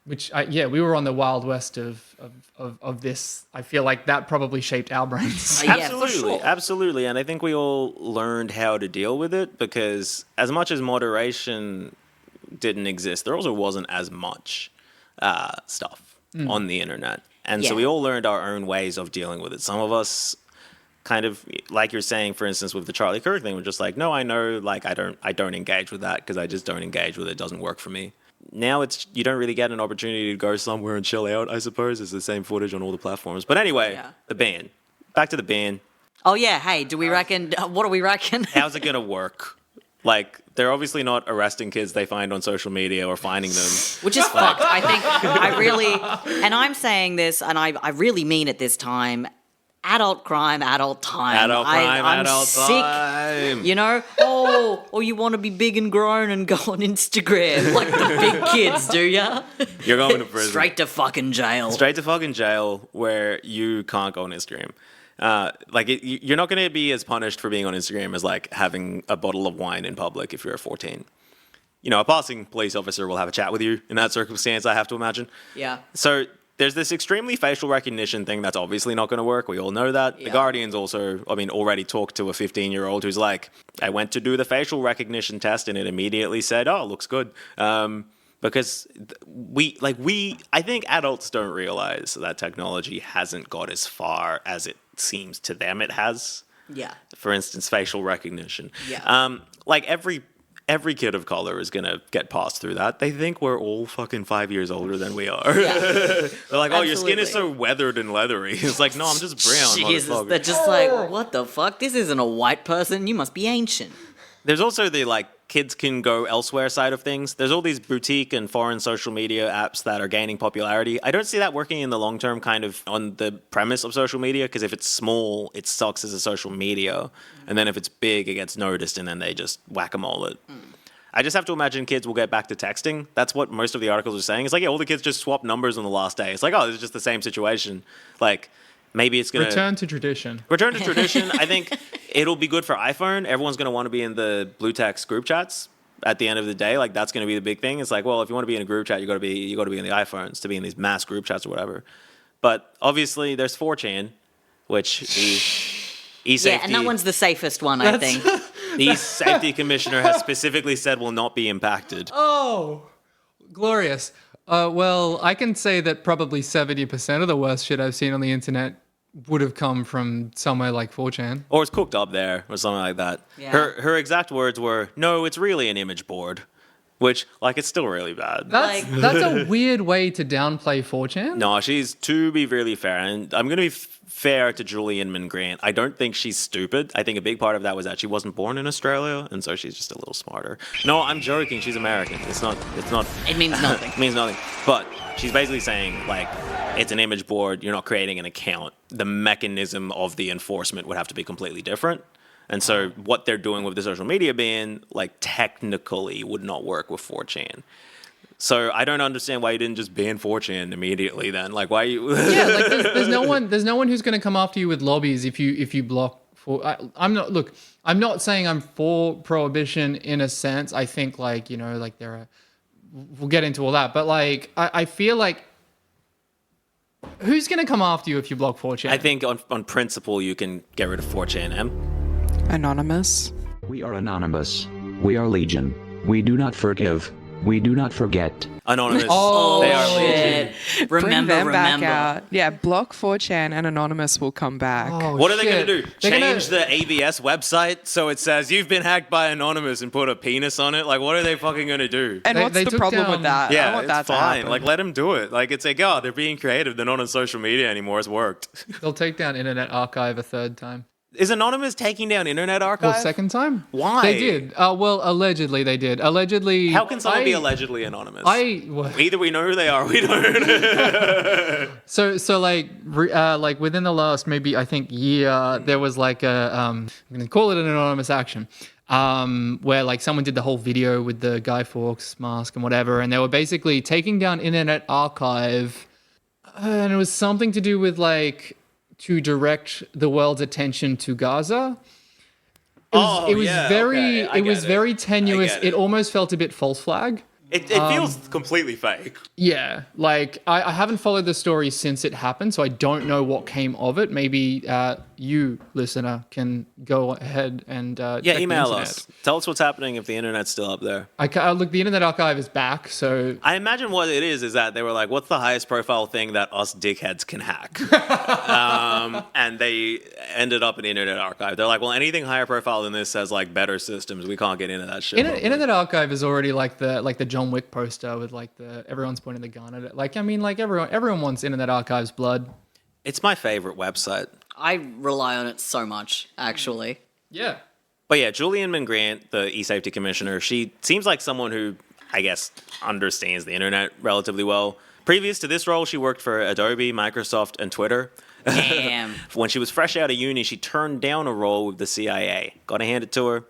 which we were on the wild west of this. I feel like that probably shaped our brains. Yeah, Absolutely, for sure. absolutely. And I think we all learned how to deal with it because as much as moderation didn't exist, there also wasn't as much stuff on the internet. And so Yeah. we all learned our own ways of dealing with it. Some of us kind of, like you're saying, for instance, with the Charlie Kirk thing, we're just like, no, I know, like, I don't engage with that because I just don't engage with it. It doesn't work for me. Now you don't really get an opportunity to go somewhere and chill out, I suppose. It's the same footage on all the platforms. But anyway, the ban. Back to the ban. Oh yeah, hey, do we reckon? What do we reckon? How's it gonna work? Like, they're obviously not arresting kids they find on social media or finding them. Which is fucked. I think I really, and I'm saying this, and I really mean it this time. Adult crime, adult time. Adult crime, I'm adult sick, time. You know? Oh, you want to be big and grown and go on Instagram like the big kids, do ya? You're going to prison. Straight to fucking jail. Straight to fucking jail where you can't go on Instagram. You're not going to be as punished for being on Instagram as like having a bottle of wine in public if you're 14. You know, a passing police officer will have a chat with you in that circumstance, I have to imagine. Yeah. So there's this extremely facial recognition thing that's obviously not going to work. We all know that. The Guardian's also, already talked to a 15-year-old who's like, I went to do the facial recognition test and it immediately said, oh, looks good. Because I think adults don't realize that technology hasn't got as far as it seems to them it has. Yeah. For instance, facial recognition. Yeah. Every kid of color is going to get passed through that. They think we're all fucking 5 years older than we are. Yeah. They're like, oh, your skin is Absolutely. so weathered and leathery. It's like, no, I'm just brown. Jesus, motherfucker. they're just like, what the fuck? This isn't a white person. You must be ancient. There's also the like kids can go elsewhere side of things. There's all these boutique and foreign social media apps that are gaining popularity. I don't see that working in the long term kind of on the premise of social media because if it's small, it sucks as a social media. And then if it's big, it gets noticed and then they just whack-a-mole it. I just have to imagine kids will get back to texting. That's what most of the articles are saying. It's like, yeah, all the kids just swap numbers on the last day. It's like, oh, this is just the same situation. Like, maybe it's going to... Return to tradition. Return to tradition. I think it'll be good for iPhone. Everyone's going to want to be in the blue text group chats at the end of the day. Like, that's going to be the big thing. It's like, well, if you want to be in a group chat, you got to be in the iPhones to be in these mass group chats or whatever. But obviously, there's 4chan, which E-safety, Yeah, and that one's the safest one, I think. the E-safety commissioner has specifically said will not be impacted. Oh, glorious. Well, I can say that probably 70% of the worst shit I've seen on the internet would have come from somewhere like 4chan. Or it's cooked up there, or something like that. Yeah. Her exact words were, "No, it's really an image board," which, like, it's still really bad. That's a weird way to downplay 4chan. No, she's, to be really fair, and I'm going to be fair to Julie Inman Grant. I don't think she's stupid. I think a big part of that was that she wasn't born in Australia, and so she's just a little smarter. No, I'm joking. She's American. It's not. It means nothing. It means nothing. But she's basically saying, like, it's an image board. You're not creating an account. The mechanism of the enforcement would have to be completely different. And so what they're doing with the social media ban, like, technically would not work with 4chan. So I don't understand why you didn't just ban 4chan immediately then. Like, why you... Yeah, like there's no one who's going to come after you with lobbies if you block I'm not saying I'm for prohibition in a sense. I think, like, you know, like we'll get into all that, but like I feel like who's going to come after you if you block 4chan? I think on principle you can get rid of 4chan. Anonymous. We are anonymous. We are legion. We do not forgive. We do not forget. Anonymous. Oh, they are shit. legion. Bring them back out. Yeah, block 4chan and Anonymous will come back. Oh, What are they shit. going to do? They're Change the ABS website so it says you've been hacked by Anonymous and put a penis on it? Like, what are they fucking going to do? And They what's the took problem down- with that? I Yeah, want it's that to fine. happen. Like, let them do it. Like, it's like, oh, they're being creative. They're not on social media anymore. It's worked. They'll take down Internet Archive a third time. Is Anonymous taking down Internet Archive? Or second time? Why? They did. Well, allegedly they did. Allegedly. How can someone be allegedly anonymous? Well, Either we know who they are or we don't. So like within the last maybe I think year, there was like a I'm gonna call it an anonymous action, where like someone did the whole video with the Guy Fawkes mask and whatever, and they were basically taking down Internet Archive, and it was something to do with like to direct the world's attention to Gaza. It was very tenuous. It almost felt a bit false flag. It feels completely fake. Yeah, like I haven't followed the story since it happened, so I don't know what came of it. Maybe you, listener, can go ahead and check the email internet. us. Tell us what's happening if the internet's still up there. Look, the Internet Archive is back, so I imagine what it is that they were like, what's the highest profile thing that us dickheads can hack? And they ended up in the Internet Archive. They're like, well, anything higher profile than this has like better systems. We can't get into that shit. Internet Archive is already like the John Wick poster with like everyone's pointing the gun at it. Like, I mean, like everyone wants Internet Archive's blood. It's my favorite website. I rely on it so much, actually. Yeah. But yeah, Julie Inman Grant, the e-safety commissioner, she seems like someone who, I guess, understands the internet relatively well. Previous to this role, she worked for Adobe, Microsoft, and Twitter. Damn. When she was fresh out of uni, she turned down a role with the CIA. Got to hand it to her.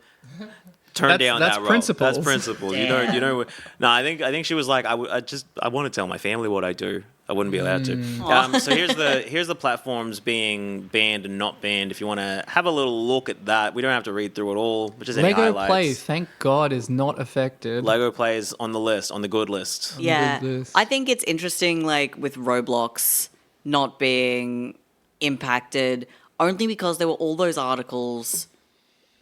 Turned down that role. Principles. That's principle. Damn. You know. No, I think she was like, I want to tell my family what I do. I wouldn't be allowed to. So here's the platforms being banned and not banned. If you want to have a little look at that, we don't have to read through it all. But just any Lego highlights. Play, thank God, is not affected. Lego Play is on the list, on the good list. Yeah, Goodness. I think it's interesting, like with Roblox not being impacted, only because there were all those articles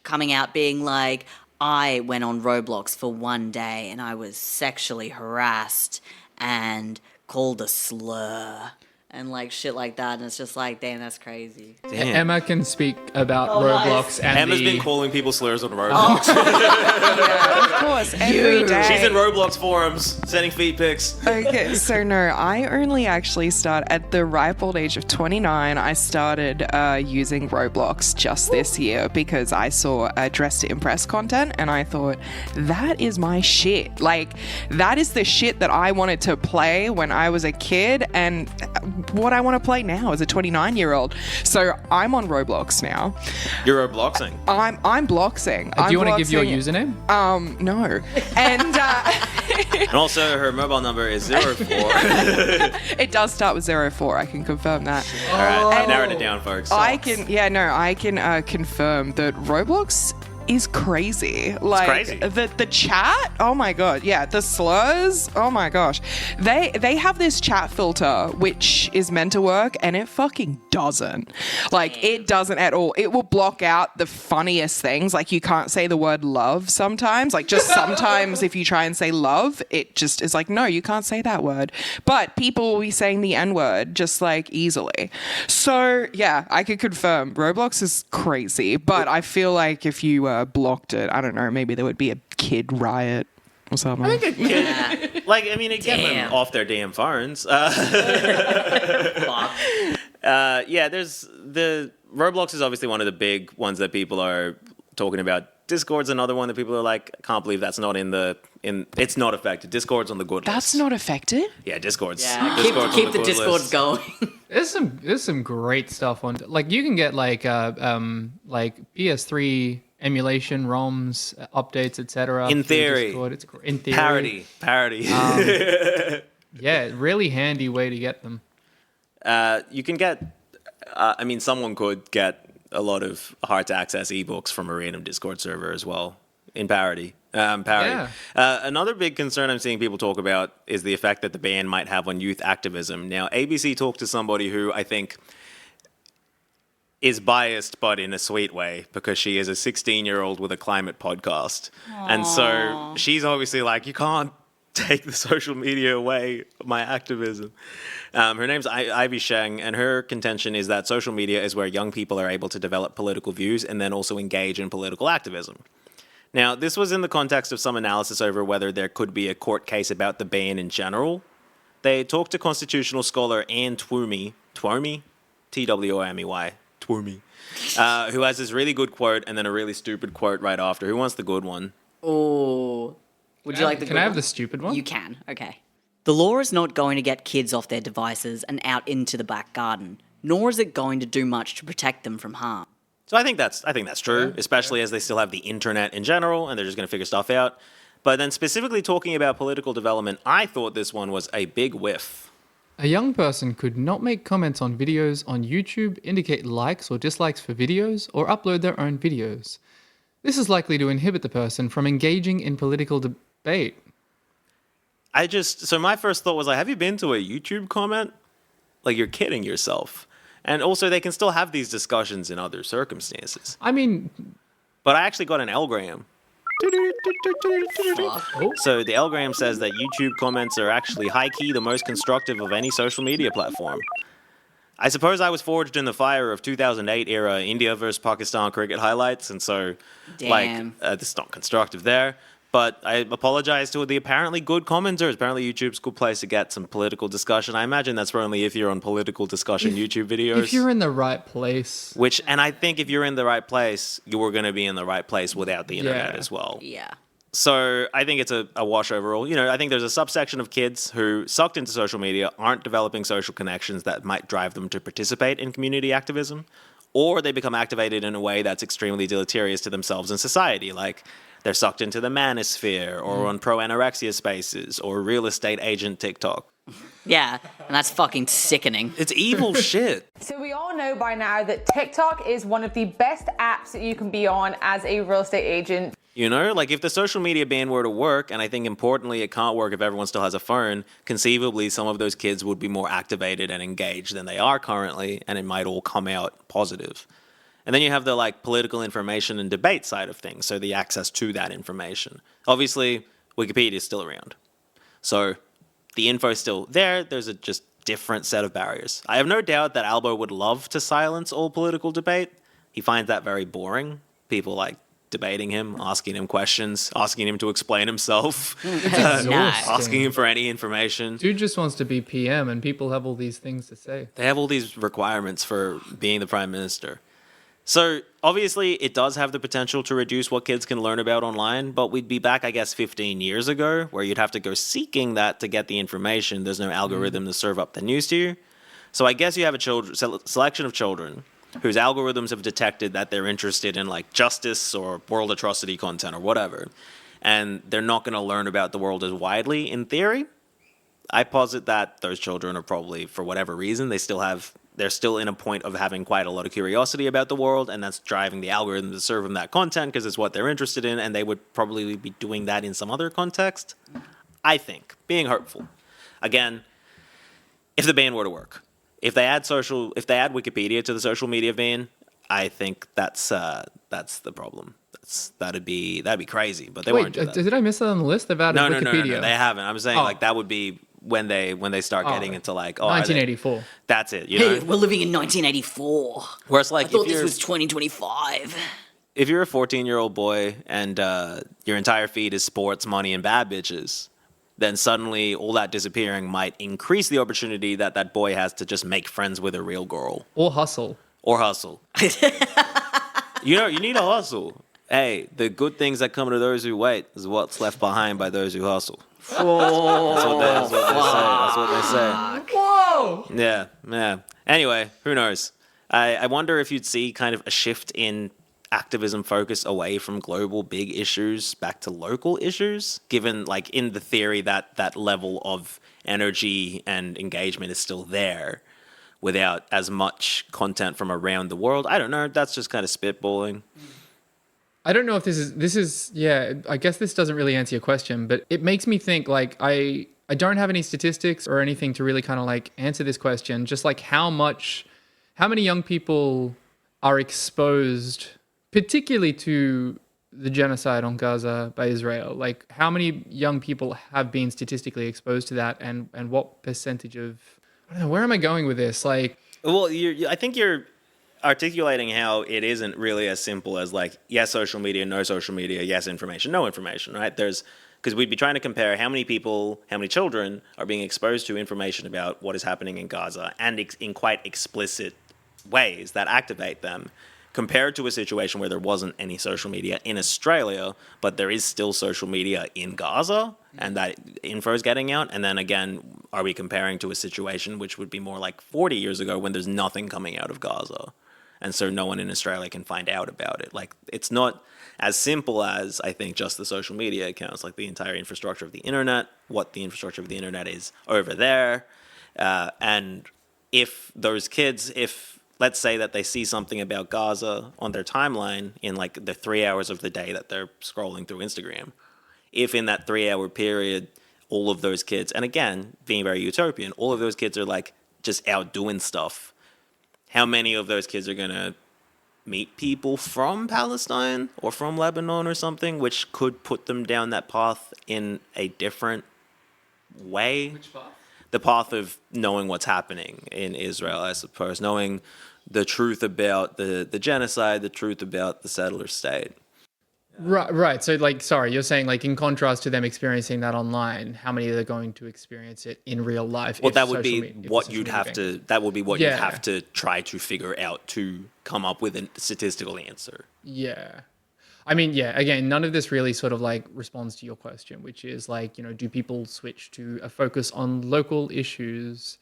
coming out being like, I went on Roblox for one day and I was sexually harassed and called a slur and like shit like that, and it's just like, damn, that's crazy. Damn. Emma can speak about Roblox and Emma's been calling people slurs on Roblox. Yeah, of course, every day. She's in Roblox forums, sending feet pics. Okay, so no, I only actually start at the ripe old age of 29. I started using Roblox just this year because I saw Dress to Impress content and I thought, that is my shit. Like, that is the shit that I wanted to play when I was a kid and what I want to play now as a 29-year-old. So I'm on Roblox now. You're Robloxing. I'm bloxing. Do you want to give your username? No. And And also, her mobile number is 04. it does start with 04. I can confirm that. All right, I narrowed it down, folks. I can confirm that Roblox is crazy. Like crazy. the chat, oh my god, yeah, the slurs, oh my gosh. They have this chat filter which is meant to work and it fucking doesn't. Like it doesn't at all. It will block out the funniest things. Like you can't say the word love sometimes. Like just sometimes if you try and say love, it just is like, no, you can't say that word. But people will be saying the N-word just like easily. So yeah, I could confirm Roblox is crazy, but I feel like if you blocked it, I don't know, maybe there would be a kid riot or something. I think a kid, like, I mean, it get them off their damn phones. Yeah, there's the Roblox is obviously one of the big ones that people are talking about. Discord's another one that people are like, I can't believe that's not it's not affected. Discord's on the good list. That's not affected? Yeah, Discord's. Yeah, Discord's keep on the Discord list. going. There's some great stuff on. Like you can get like PS3 emulation ROMs, updates, etc. In theory, Discord. It's in theory. Parody. Yeah, really handy way to get them. You can get. I mean, someone could get a lot of hard to access ebooks from a random Discord server as well in parody. Yeah. Another big concern I'm seeing people talk about is the effect that the ban might have on youth activism. Now, ABC talked to somebody who I think is biased, but in a sweet way, because she is a 16-year-old with a climate podcast. Aww. And so she's obviously like, you can't take the social media away, my activism. Her name's Ivy Sheng, and her contention is that social media is where young people are able to develop political views and then also engage in political activism. Now, this was in the context of some analysis over whether there could be a court case about the ban in general. They talked to constitutional scholar Anne Twomey, T-W-O-M-E-Y, Twomey, who has this really good quote and then a really stupid quote right after. Who wants the good one? Oh, would you like the? Can I have the stupid one? You can. Okay. The law is not going to get kids off their devices and out into the back garden, nor is it going to do much to protect them from harm. So I think that's true, especially as they still have the internet in general and they're just going to figure stuff out. But then specifically talking about political development, I thought this one was a big whiff. A young person could not make comments on videos on YouTube, indicate likes or dislikes for videos, or upload their own videos. This is likely to inhibit the person from engaging in political debate. So my first thought was like, have you been to a YouTube comment? Like, you're kidding yourself. And also, they can still have these discussions in other circumstances. I mean... But I actually got an Lgram. So the Lgram says that YouTube comments are actually high-key the most constructive of any social media platform. I suppose I was forged in the fire of 2008 era India versus Pakistan cricket highlights, and so, Damn. this is not constructive there. But I apologize to the apparently good commenters. Apparently YouTube's a good place to get some political discussion. I imagine that's only if you're on political discussion YouTube videos. If you're in the right place. And I think if you're in the right place, you're going to be in the right place without the internet as well. Yeah. So I think it's a wash overall. You know, I think there's a subsection of kids who, sucked into social media, aren't developing social connections that might drive them to participate in community activism, or they become activated in a way that's extremely deleterious to themselves and society, like they're sucked into the manosphere or on pro-anorexia spaces or real estate agent TikTok. Yeah, and that's fucking sickening. It's evil shit. So we all know by now that TikTok is one of the best apps that you can be on as a real estate agent. You know, like if the social media ban were to work, and I think importantly it can't work if everyone still has a phone, conceivably some of those kids would be more activated and engaged than they are currently, and it might all come out positive. And then you have the like political information and debate side of things, so the access to that information. Obviously, Wikipedia is still around. So the info is still there, there's a just different set of barriers. I have no doubt that Albo would love to silence all political debate. He finds that very boring. People like debating him, asking him questions, asking him to explain himself, asking him for any information. Dude just wants to be PM and people have all these things to say. They have all these requirements for being the prime minister. So obviously it does have the potential to reduce what kids can learn about online, but we'd be back, I guess, 15 years ago where you'd have to go seeking that to get the information. There's no algorithm to serve up the news to you. So I guess you have a selection of children whose algorithms have detected that they're interested in like justice or world atrocity content or whatever, and they're not going to learn about the world as widely in theory. I posit that those children are probably, for whatever reason, they they're still in a point of having quite a lot of curiosity about the world, and that's driving the algorithm to serve them that content because it's what they're interested in, and they would probably be doing that in some other context. I think, being hopeful. Again, if the ban were to work, if they add Wikipedia to the social media ban, I think that's the problem. That'd be crazy, but they won't do that. Did I miss that on the list? They've added Wikipedia. No, they haven't. I'm saying like that would be when they start getting into like 1984. That's it. You Hey, know? we're living in 1984. Where it's like I thought if this was 2025. If you're a 14-year-old boy and your entire feed is sports, money, and bad bitches, then suddenly all that disappearing might increase the opportunity that boy has to just make friends with a real girl. Or hustle. You need a hustle. Hey, the good things that come to those who wait is what's left behind by those who hustle. That's what they say. Whoa! Yeah. Anyway, who knows? I wonder if you'd see kind of a shift in activism focus away from global big issues back to local issues, given like in the theory that level of energy and engagement is still there without as much content from around the world. I don't know. That's just kind of spitballing. I don't know if this is I guess this doesn't really answer your question, but it makes me think like I don't have any statistics or anything to really kind of like answer this question. Just like how many young people are exposed particularly to the genocide on Gaza by Israel. Like how many young people have been statistically exposed to that and what percentage of, I don't know, where am I going with this? Like, well, I think you're articulating how it isn't really as simple as like, yes, social media, no social media, yes, information, no information, right? Because we'd be trying to compare how many children are being exposed to information about what is happening in Gaza and in quite explicit ways that activate them, compared to a situation where there wasn't any social media in Australia, but there is still social media in Gaza and that info is getting out. And then again, are we comparing to a situation which would be more like 40 years ago when there's nothing coming out of Gaza? And so no one in Australia can find out about it. Like, it's not as simple as, I think, just the social media accounts, like the entire infrastructure of the internet, what the infrastructure of the internet is over there. And if those kids, let's say that they see something about Gaza on their timeline in like the 3 hours of the day that they're scrolling through Instagram, if in that 3 hour period, all of those kids, and again, being very utopian, all of those kids are like just out doing stuff, how many of those kids are going to meet people from Palestine or from Lebanon or something, which could put them down that path in a different way? Which path? The path of knowing what's happening in Israel, I suppose, knowing the truth about the genocide, the truth about the settler state. Right. So, like, sorry, you're saying, like, in contrast to them experiencing that online, how many are going to experience it in real life? Well, that would be what you'd have to. That would be what you'd have to try to figure out to come up with a statistical answer. Yeah. I mean, yeah, again, none of this really sort of like responds to your question, which is like, you know, do people switch to a focus on local issues?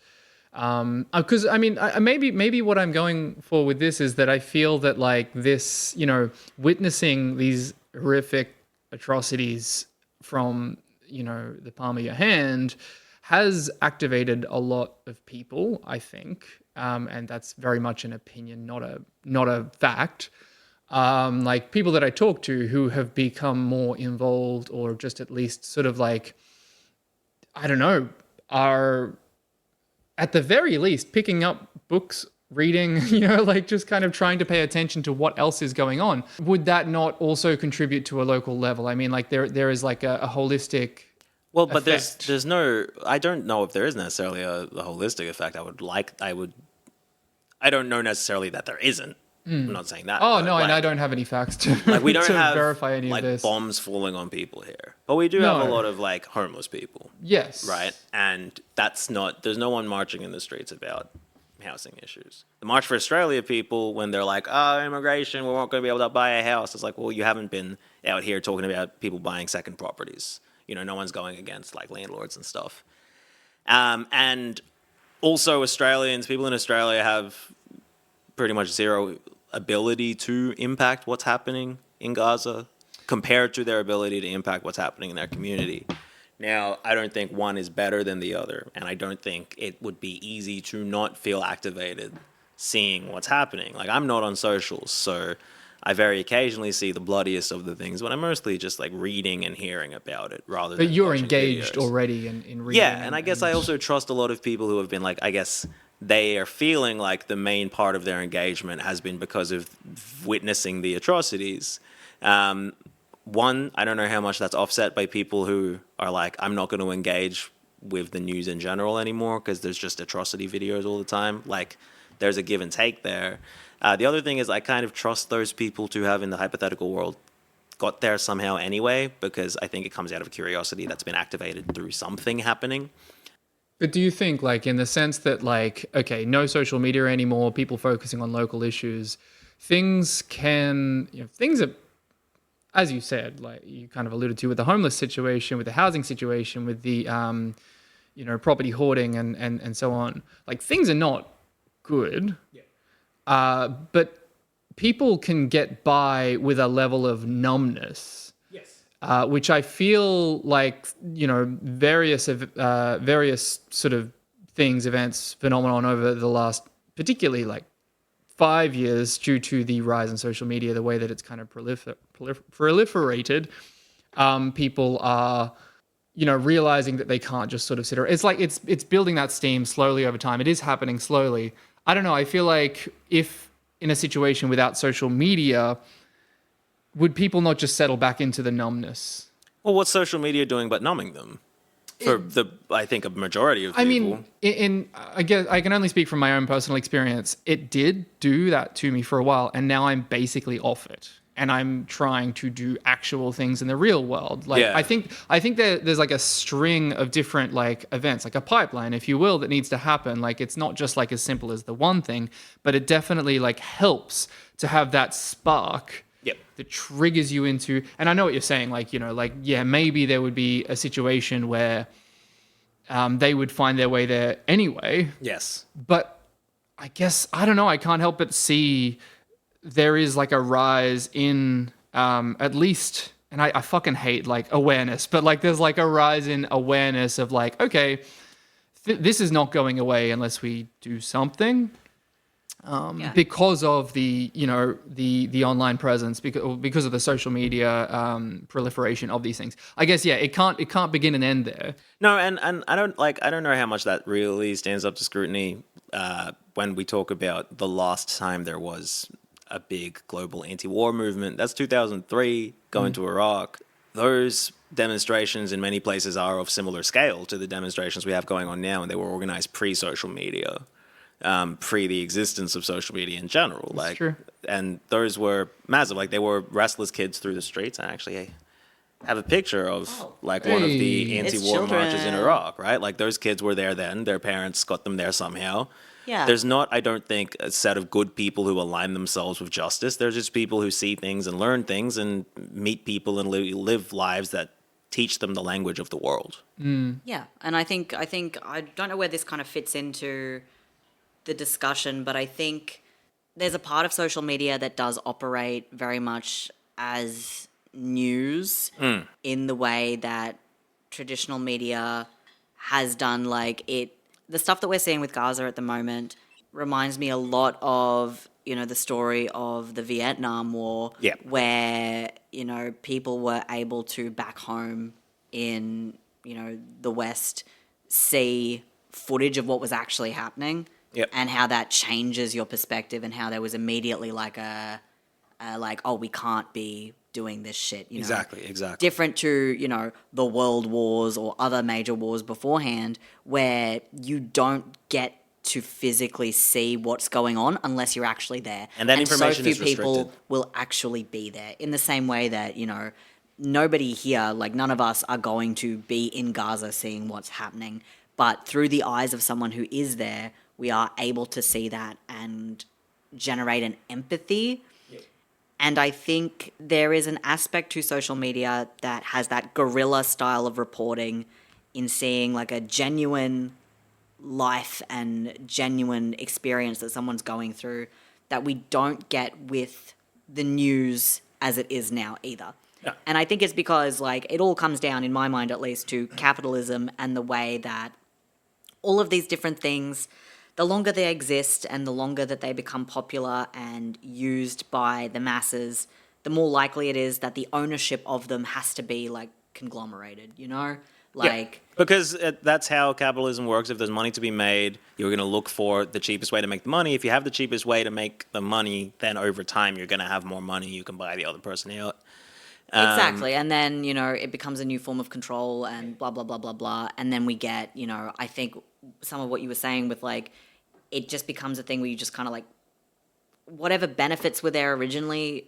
Because I mean, maybe what I'm going for with this is that I feel that like this, you know, witnessing these horrific atrocities from, you know, the palm of your hand has activated a lot of people, I think, and that's very much an opinion, not a fact. Like people that I talk to who have become more involved or just at least sort of like, I don't know, are at the very least picking up books, reading, you know, like just kind of trying to pay attention to what else is going on. Would that not also contribute to a local level? I mean, like there is like a holistic but effect. there's no, I don't know if there is necessarily a holistic effect. I don't know necessarily that there isn't. I'm not saying that. Oh, no, and I don't have any facts to, like, we don't to have verify any like of this. bombs falling on people here. But we do have a lot of like homeless people. Yes. Right? And there's no one marching in the streets about housing issues. The March for Australia people, when they're like, oh, immigration, we weren't going to be able to buy a house. It's like, well, you haven't been out here talking about people buying second properties. You know, no one's going against like landlords and stuff. And also people in Australia have pretty much zero ability to impact what's happening in Gaza compared to their ability to impact what's happening in their community. Now, I don't think one is better than the other, and I don't think it would be easy to not feel activated seeing what's happening. Like, I'm not on socials, so I very occasionally see the bloodiest of the things, but I'm mostly just like reading and hearing about it rather than But you're watching engaged videos. already in reading. Yeah, and I guess I also trust a lot of people who have been like, I guess they are feeling like the main part of their engagement has been because of witnessing the atrocities. One, I don't know how much that's offset by people who are like, I'm not going to engage with the news in general anymore because there's just atrocity videos all the time. Like, there's a give and take there. The other thing is I kind of trust those people to have, in the hypothetical world, got there somehow anyway, because I think it comes out of curiosity that's been activated through something happening. But do you think, like, in the sense that, like, okay, no social media anymore, people focusing on local issues, things are, as you said, like you kind of alluded to, with the homeless situation, with the housing situation, with the, property hoarding and so on, like, things are not good. Yeah. But people can get by with a level of numbness. Yes. Which I feel like, various sort of things, events, phenomenon over the last, particularly like 5 years, due to the rise in social media, the way that it's kind of proliferated, people are, realizing that they can't just sort of sit around. It's like it's building that steam slowly over time. It is happening slowly. I don't know. I feel like if in a situation without social media, would people not just settle back into the numbness? Well, what's social media doing but numbing them? I think a majority of people. I mean, I guess I can only speak from my own personal experience. It did do that to me for a while, and now I'm basically off it, and I'm trying to do actual things in the real world. Like, yeah. I think there's like a string of different like events, like a pipeline, if you will, that needs to happen. Like, it's not just like as simple as the one thing, but it definitely like helps to have that spark. Yep. That triggers you into, and I know what you're saying, like, maybe there would be a situation where they would find their way there anyway. Yes. But I guess, I don't know, I can't help but see there is like a rise in at least, and I fucking hate like awareness, but like there's like a rise in awareness of like, okay, this is not going away unless we do something. Because of the the online presence, because of the social media proliferation of these things. I guess it can't begin and end there. No, and I don't know how much that really stands up to scrutiny when we talk about the last time there was a big global anti-war movement. That's 2003 going to Iraq. Those demonstrations in many places are of similar scale to the demonstrations we have going on now, and they were organized pre-social media. Pre the existence of social media in general. That's true. And those were massive. Like, they were restless kids through the streets. And actually, I have a picture of one of the anti-war marches in Iraq, right? Like, those kids were there then. Their parents got them there somehow. Yeah. There's not, I don't think, a set of good people who align themselves with justice. There's just people who see things and learn things and meet people and live lives that teach them the language of the world. Yeah, and I think I don't know where this kind of fits into the discussion, but I think there's a part of social media that does operate very much as news in the way that traditional media has done. Like, the stuff that we're seeing with Gaza at the moment reminds me a lot of, the story of the Vietnam War, where, people were able to back home in, the West see footage of what was actually happening. Yep. And how that changes your perspective, and how there was immediately like we can't be doing this shit. Exactly. Different to, the world wars or other major wars beforehand, where you don't get to physically see what's going on unless you're actually there. And that information is restricted. So few people will actually be there, in the same way that, nobody here, like none of us are going to be in Gaza seeing what's happening. But through the eyes of someone who is there, we are able to see that and generate an empathy. Yep. And I think there is an aspect to social media that has that guerrilla style of reporting, in seeing like a genuine life and genuine experience that someone's going through, that we don't get with the news as it is now either. And I think it's because, like, it all comes down, in my mind at least, to capitalism and the way that all of these different things, the longer they exist and the longer that they become popular and used by the masses, the more likely it is that the ownership of them has to be, like, conglomerated, you know? Like, because that's how capitalism works. If there's money to be made, you're going to look for the cheapest way to make the money. If you have the cheapest way to make the money, then over time you're going to have more money. You can buy the other person out. exactly. And then, you know, it becomes a new form of control and blah, blah, blah, blah, blah. And then we get, you know, I think some of what you were saying with, like, it just becomes a thing where you just kind of, like, whatever benefits were there originally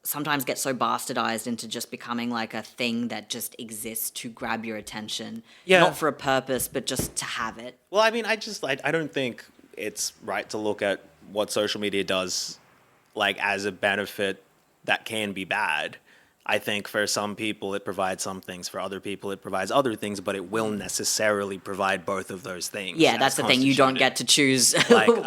sometimes get so bastardized into just becoming, like, a thing that just exists to grab your attention. Yeah. Not for a purpose, but just to have it. Well, I mean, I don't think it's right to look at what social media does, like, as a benefit that can be bad. I think for some people it provides some things, for other people it provides other things, but it will necessarily provide both of those things. Yeah, that's the thing. You don't get to choose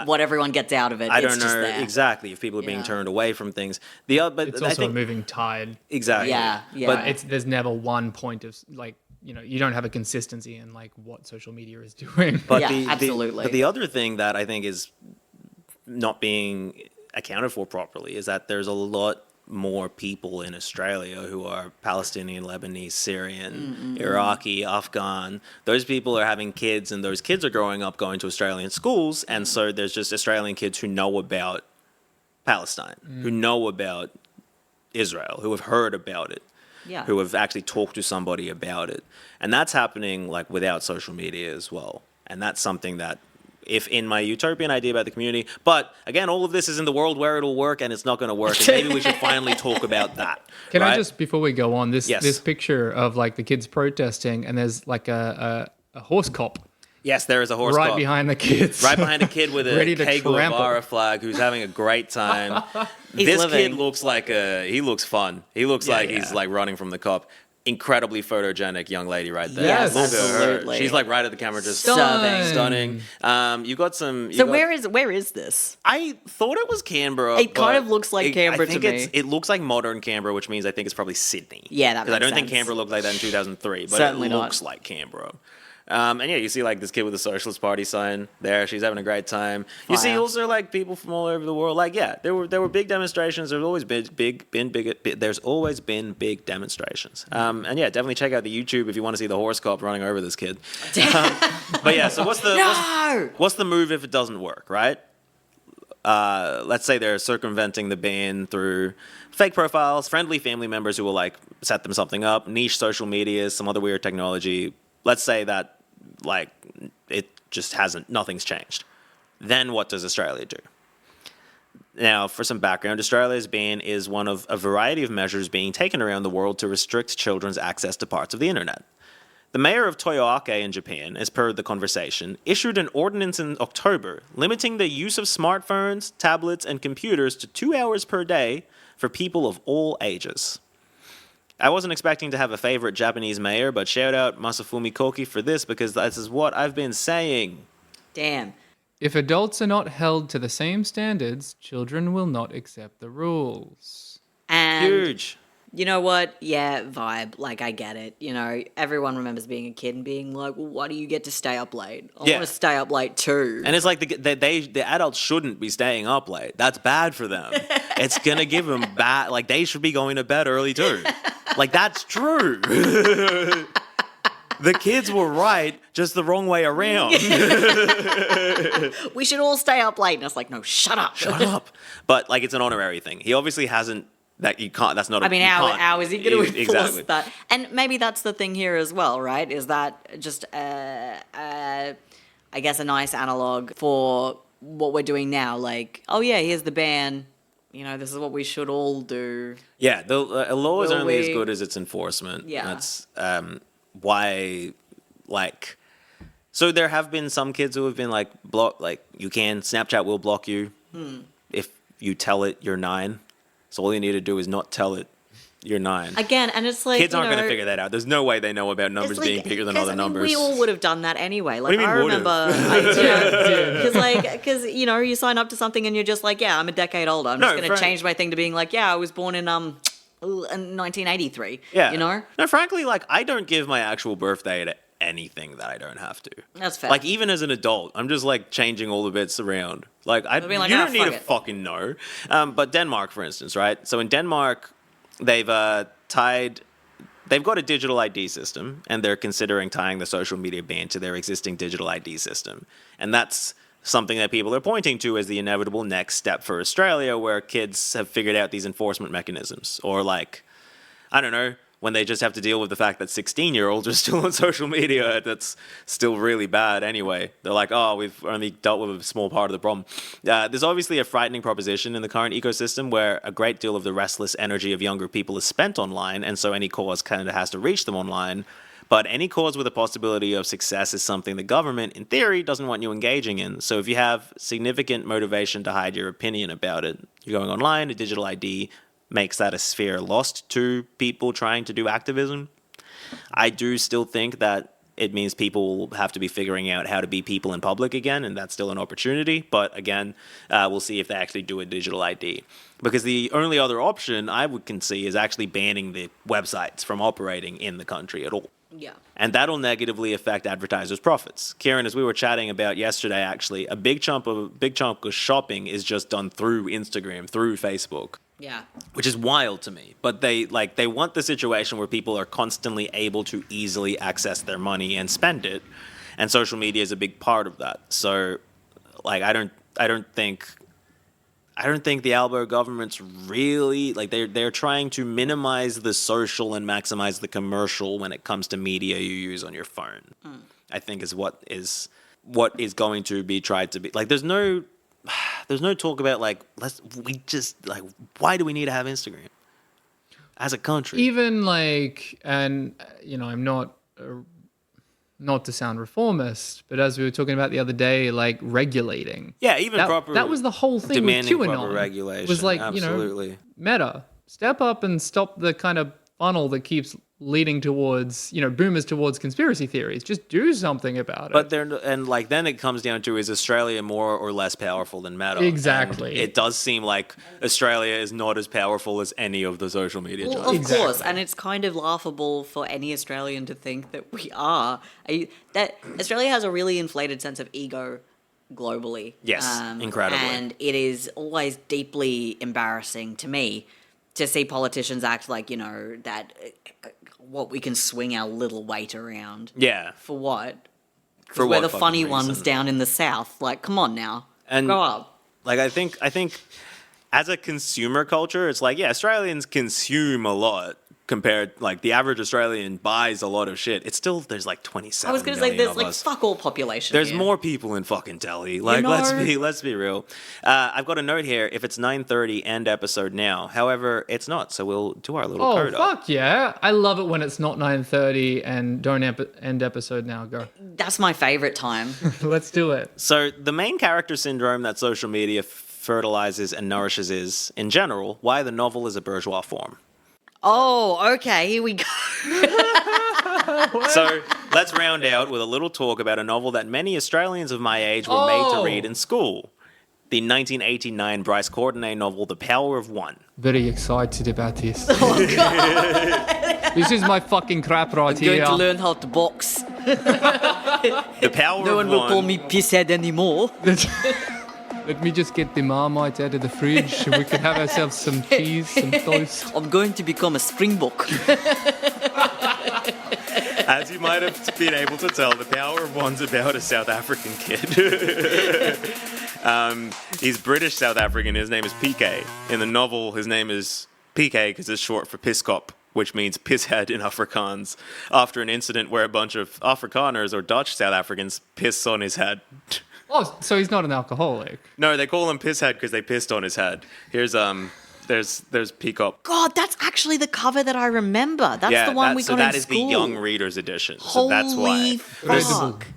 what everyone gets out of it. I don't It's know just there. exactly if people are being turned away from things. But It's I also think, a moving tide. exactly. Yeah, yeah. But There's never one point of, like, you know, you don't have a consistency in, like, what social media is doing. But Yeah, absolutely. But the other thing that I think is not being accounted for properly is that there's a lot more people in Australia who are Palestinian, Lebanese, Syrian, Iraqi, Afghan. Those people are having kids, and those kids are growing up going to Australian schools, and so there's just Australian kids who know about Palestine, who know about Israel, who have heard about it, Yeah. who have actually talked to somebody about it. And that's happening, like, without social media as well. And that's something that, if in my utopian idea about the community, but again, all of this is in the world where it'll work and it's not going to work. And maybe we should finally talk about that. Can right? I just, before we go on, Yes. this picture of, like, the kids protesting, and there's, like, a horse cop Yes, there is a horse right cop. behind the kids. Right behind a kid with a Ready to Che trample. Guevara flag who's having a great time. He's This living. kid looks like he looks fun. He looks like he's, like, running from the cop. Incredibly photogenic young lady right there. Yes. Look at her. Absolutely. She's, like, right at the camera, just Stunning. stunning. You got some. So where is this? I thought it was Canberra. It kind but of looks like Canberra I think to me. It looks like modern Canberra, which means I think it's probably Sydney. Yeah, that Because I makes don't think sense. Canberra looked like that in 2003, but Certainly it not. looks like Canberra. And yeah, you see, like, this kid with the Socialist Party sign there. She's having a great time. You see Fire. also, like, people from all over the world. Like, yeah, there were big demonstrations. There's always been big demonstrations. And yeah, definitely check out the YouTube if you want to see the horse cop running over this kid. But yeah, so what's the move if it doesn't work, right? Let's say they're circumventing the ban through fake profiles, friendly family members who will, like, set them something up, niche social media, some other weird technology. Let's say that, like, it just nothing's changed. Then what does Australia do? Now, for some background, Australia's ban is one of a variety of measures being taken around the world to restrict children's access to parts of the internet. The mayor of Toyoake in Japan, as per the conversation, issued an ordinance in October limiting the use of smartphones, tablets, and computers to 2 hours per day for people of all ages. I wasn't expecting to have a favorite Japanese mayor, but shout out Masafumi Koki for this, because this is what I've been saying. Damn. If adults are not held to the same standards, children will not accept the rules. And Huge. you know what? Yeah, vibe. Like, I get it. You know, everyone remembers being a kid and being like, well, why do you get to stay up late? I Yeah. want to stay up late too. And it's like the adults shouldn't be staying up late. That's bad for them. It's going to give them bad, like, they should be going to bed early too. Like, that's true. The kids were right, just the wrong way around. We should all stay up late. And it's like, no, shut up. Shut up. But, like, it's an honorary thing. He obviously hasn't, that you can't, that's not a, I mean, you how can't- is he going to enforce Exactly. that? And maybe that's the thing here as well, right? Is that just, I guess, a nice analog for what we're doing now? Like, oh yeah, here's the ban. You know, this is what we should all do. Yeah, a law is Will only as we- good as its enforcement. Yeah. That's why, like, so there have been some kids who have been, like, Snapchat will block you if you tell it you're 9. So all you need to do is not tell it you're 9. Again, and it's like, Kids aren't you know, going to figure that out. There's no way they know about numbers it's like, being bigger than 'cause, other I mean, numbers. we all would have done that anyway. Like, do you mean I would've? remember, because you know, you sign up to something and you're just like, yeah, I'm a decade older. I'm just No, going to for- change my thing to being like, yeah, I was born in 1983. Yeah. You know? No, frankly, like, I don't give my actual birthday to anything that I don't have to. That's fair. Like, even as an adult, I'm just, like, changing all the bits around. Like, I'd be like, you "Ah, don't need fuck to it." fucking know. But Denmark, for instance, right? So in Denmark, they've they've got a digital ID system, and they're considering tying the social media ban to their existing digital ID system. And that's something that people are pointing to as the inevitable next step for Australia, where kids have figured out these enforcement mechanisms. Or, like, I don't know, when they just have to deal with the fact that 16-year-olds are still on social media, that's still really bad anyway. They're like, oh, we've only dealt with a small part of the problem. There's obviously a frightening proposition in the current ecosystem where a great deal of the restless energy of younger people is spent online, and so any cause kind of has to reach them online. But any cause with a possibility of success is something the government, in theory, doesn't want you engaging in. So if you have significant motivation to hide your opinion about it, you're going online, a digital ID makes that a sphere lost to people trying to do activism. I do still think that it means people have to be figuring out how to be people in public again, and that's still an opportunity. But again, we'll see if they actually do a digital ID. Because the only other option I can see is actually banning the websites from operating in the country at all. Yeah. And that'll negatively affect advertisers' profits. Kieran, as we were chatting about yesterday, actually, a big chunk of shopping is just done through Instagram, through Facebook. Yeah. Which is wild to me. But they want the situation where people are constantly able to easily access their money and spend it. And social media is a big part of that. So, like, I don't think the Alberta government's really, like, they're trying to minimize the social and maximize the commercial when it comes to media you use on your phone. I think is what is going to be tried to be. Like, there's no talk about, like, why do we need to have Instagram as a country? Even, like, and, you know, I'm not to sound reformist, but as we were talking about the other day, like, regulating. Yeah, even that was the whole thing with demanding QAnon. proper regulation. Was like, Absolutely. you know, Meta, step up and stop the kind of funnel that keeps leading towards, you know, boomers towards conspiracy theories. Just do something about it. But then it comes down to, is Australia more or less powerful than Meta? Exactly. And it does seem like Australia is not as powerful as any of the social media giants. Of course, and it's kind of laughable for any Australian to think that we are. That Australia has a really inflated sense of ego globally. Yes, incredibly. And it is always deeply embarrassing to me to see politicians act like, you know, that what we can swing our little weight around. Yeah. For what? For we're what the funny fucking ones reason? down in the south. Like, come on now. And grow up. Like, I think as a consumer culture, it's like, yeah, Australians consume a lot compared, like, the average Australian buys a lot of shit. It's still, there's like 27 I was going to say, million there's of like us. fuck all population. There's here. more people in fucking Delhi. Like, know? let's be real. I've got a note here. If it's 9:30, end episode now. However, it's not, so we'll do our little coda. Fuck yeah. I love it when it's not 9:30 and don't end episode now. Go. That's my favorite time. Let's do it. So the main character syndrome that social media fertilizes and nourishes is, in general, why the novel is a bourgeois form. Oh, okay, here we go. So let's round out with a little talk about a novel that many Australians of my age were made to read in school. The 1989 Bryce Courtenay novel, The Power of One. Very excited about this. Oh, God. This is my fucking crap right I'm here. going to learn how to box. The Power No of one will call me pisshead anymore. Let me just get the Marmite out of the fridge so we can have ourselves some cheese, some toast. I'm going to become a springbok. As you might have been able to tell, The Power of One's about a South African kid. He's British South African. His name is PK. In the novel, his name is PK because it's short for Pisskop, which means pisshead in Afrikaans, after an incident where a bunch of Afrikaners or Dutch South Africans piss on his head. Oh, so he's not an alcoholic. No, they call him Pisshead because they pissed on his head. Here's there's Peacock. God, that's actually the cover that I remember. That's the one we got in school. So that is the young readers edition. So that's why. Fuck.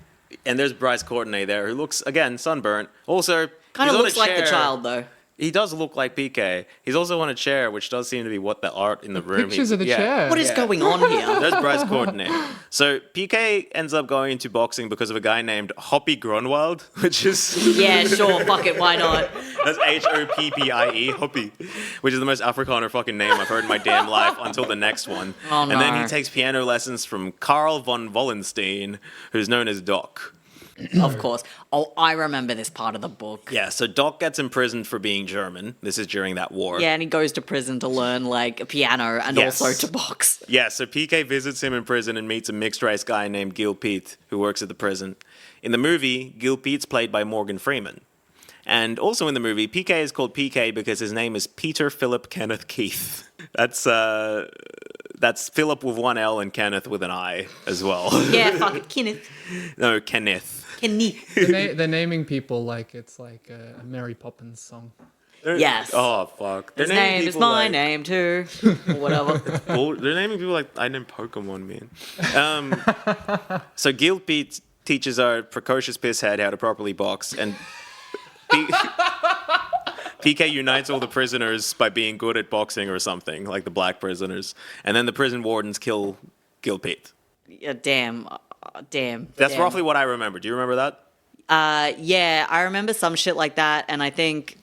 And there's Bryce Courtenay there, who looks, again, sunburnt. Also, Kind of he's on looks a like the chair. child, though. He does look like PK. He's also on a chair, which does seem to be what the art in the room. Pictures of the chair. What is going on here? That's Bryce Courtenay. So PK ends up going into boxing because of a guy named Hoppy Grunwald, which is... Yeah, sure, fuck it, why not? That's Hoppie, Hoppy, which is the most Afrikaner fucking name I've heard in my damn life until the next one. Oh, no. And then he takes piano lessons from Karl von Wallenstein, who's known as Doc. Of course. Oh, I remember this part of the book. Yeah, so Doc gets imprisoned for being German. This is during that war. Yeah, and he goes to prison to learn, like, piano and Yes. also to box. Yeah, so PK visits him in prison and meets a mixed-race guy named Gil Pete, who works at the prison. In the movie, Gil Pete's played by Morgan Freeman. And also in the movie, PK is called PK because his name is Peter Philip Kenneth Keith. That's Philip with one L and Kenneth with an I as well. Yeah, fuck it, Kenneth. No, Kenneth. Kenneth. They're naming people like it's like a Mary Poppins song. Yes. Oh, fuck. They're His naming name is people my like- name too. Or whatever. They're naming people like I named Pokemon, man. So Gil Pete teaches our precocious pisshead how to properly box, and PK unites all the prisoners by being good at boxing or something, like the black prisoners, and then the prison wardens kill Gil Pete. Yeah, damn. That's roughly what I remember. Do you remember that? Yeah, I remember some shit like that, and I think,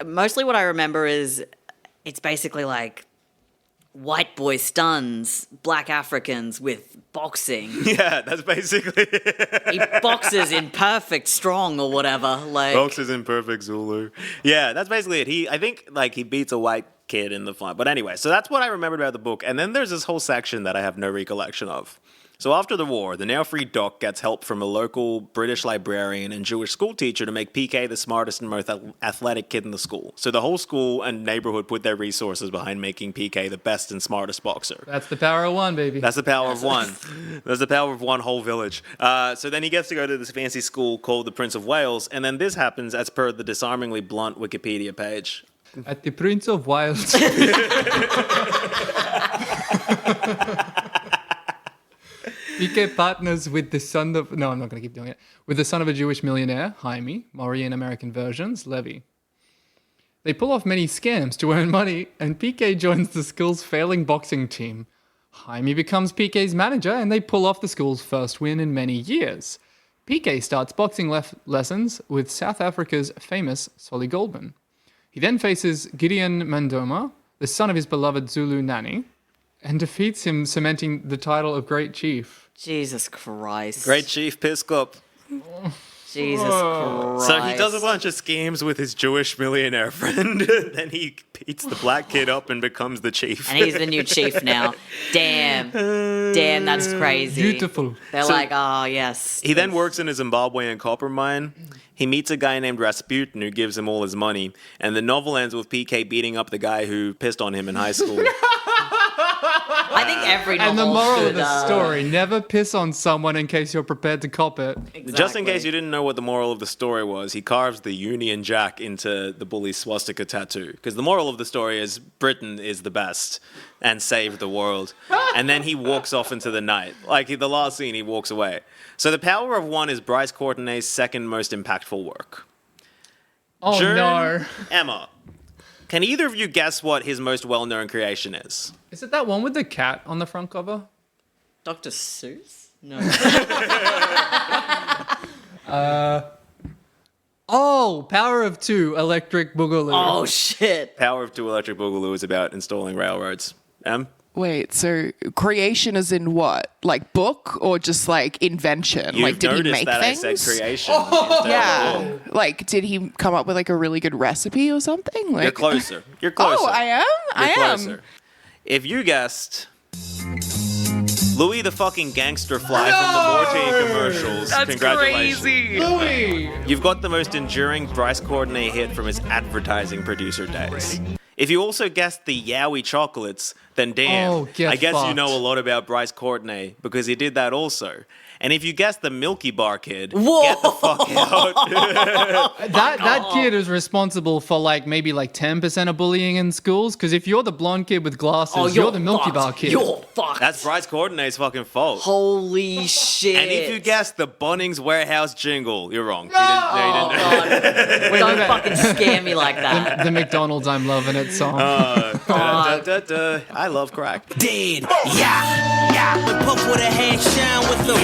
mostly what I remember is it's basically like white boy stuns black Africans with boxing. Yeah, that's basically He boxes in perfect strong or whatever. Like boxes in perfect Zulu. Yeah, that's basically it. I think he beats a white kid in the fight. But anyway, so that's what I remembered about the book. And then there's this whole section that I have no recollection of. So after the war, the now free Doc gets help from a local British librarian and Jewish school teacher to make PK the smartest and most athletic kid in the school. So the whole school and neighborhood put their resources behind making PK the best and smartest boxer. That's the power of one, baby. That's the power of one. That's the power of one whole village. So then he gets to go to this fancy school called the Prince of Wales, and then this happens as per the disarmingly blunt Wikipedia page. At the Prince of Wales. PK partners with the son of... No, I'm not going to keep doing it. With the son of a Jewish millionaire, Jaime, Maury in American versions, Levy. They pull off many scams to earn money, and PK joins the school's failing boxing team. Jaime becomes PK's manager, and they pull off the school's first win in many years. PK starts boxing lessons with South Africa's famous Solly Goldman. He then faces Gideon Mandoma, the son of his beloved Zulu nanny, and defeats him, cementing the title of Great Chief. Jesus Christ. Great Chief Piscop. Jesus Christ. So he does a bunch of schemes with his Jewish millionaire friend. Then he beats the black kid up and becomes the chief. And he's the new chief now. Damn. Damn, that's crazy. Beautiful. They're like, oh, yes. He then works in a Zimbabwean copper mine. He meets a guy named Rasputin who gives him all his money. And the novel ends with PK beating up the guy who pissed on him in high school. I think every novel And the moral should, of the story, never piss on someone in case you're prepared to cop it. Exactly. Just in case you didn't know what the moral of the story was, he carves the Union Jack into the bully's swastika tattoo. Because the moral of the story is Britain is the best and saved the world. And then he walks off into the night. Like the last scene, he walks away. So The Power of One is Bryce Courtenay's second most impactful work. Oh, no. Emma, can either of you guess what his most well-known creation is? Is it that one with the cat on the front cover? Dr. Seuss? No. Power of Two, Electric Boogaloo. Oh, shit. Power of Two Electric Boogaloo is about installing railroads. Em? Wait, so creation is in what? Like book or just like invention? You've like did he noticed make that things? I said creation. instead of Yeah. book. Like did he come up with like a really good recipe or something? Like You're closer. You're closer. Oh, I am? I You're am. closer. If you guessed Louis the fucking gangster fly from the Mortein commercials, That's congratulations. crazy. Louis! You've got the most enduring Bryce Courtenay hit from his advertising producer days. If you also guessed the Yowie chocolates, then damn, Oh, get I guess you fucked. know a lot about Bryce Courtenay because he did that also. And if you guess the Milky Bar kid, Whoa. get the fuck out. That kid is responsible for maybe 10% of bullying in schools. Because if you're the blonde kid with glasses, you're the Milky Bar kid. You're fucked. That's Bryce Courtenay's fucking fault. Holy shit. And if you guess the Bunnings Warehouse jingle, you're wrong. Oh, God. Don't fucking scare me like that. The McDonald's I'm Loving It song. I love crack. Dead. Yeah. Puff with a hand shine with the.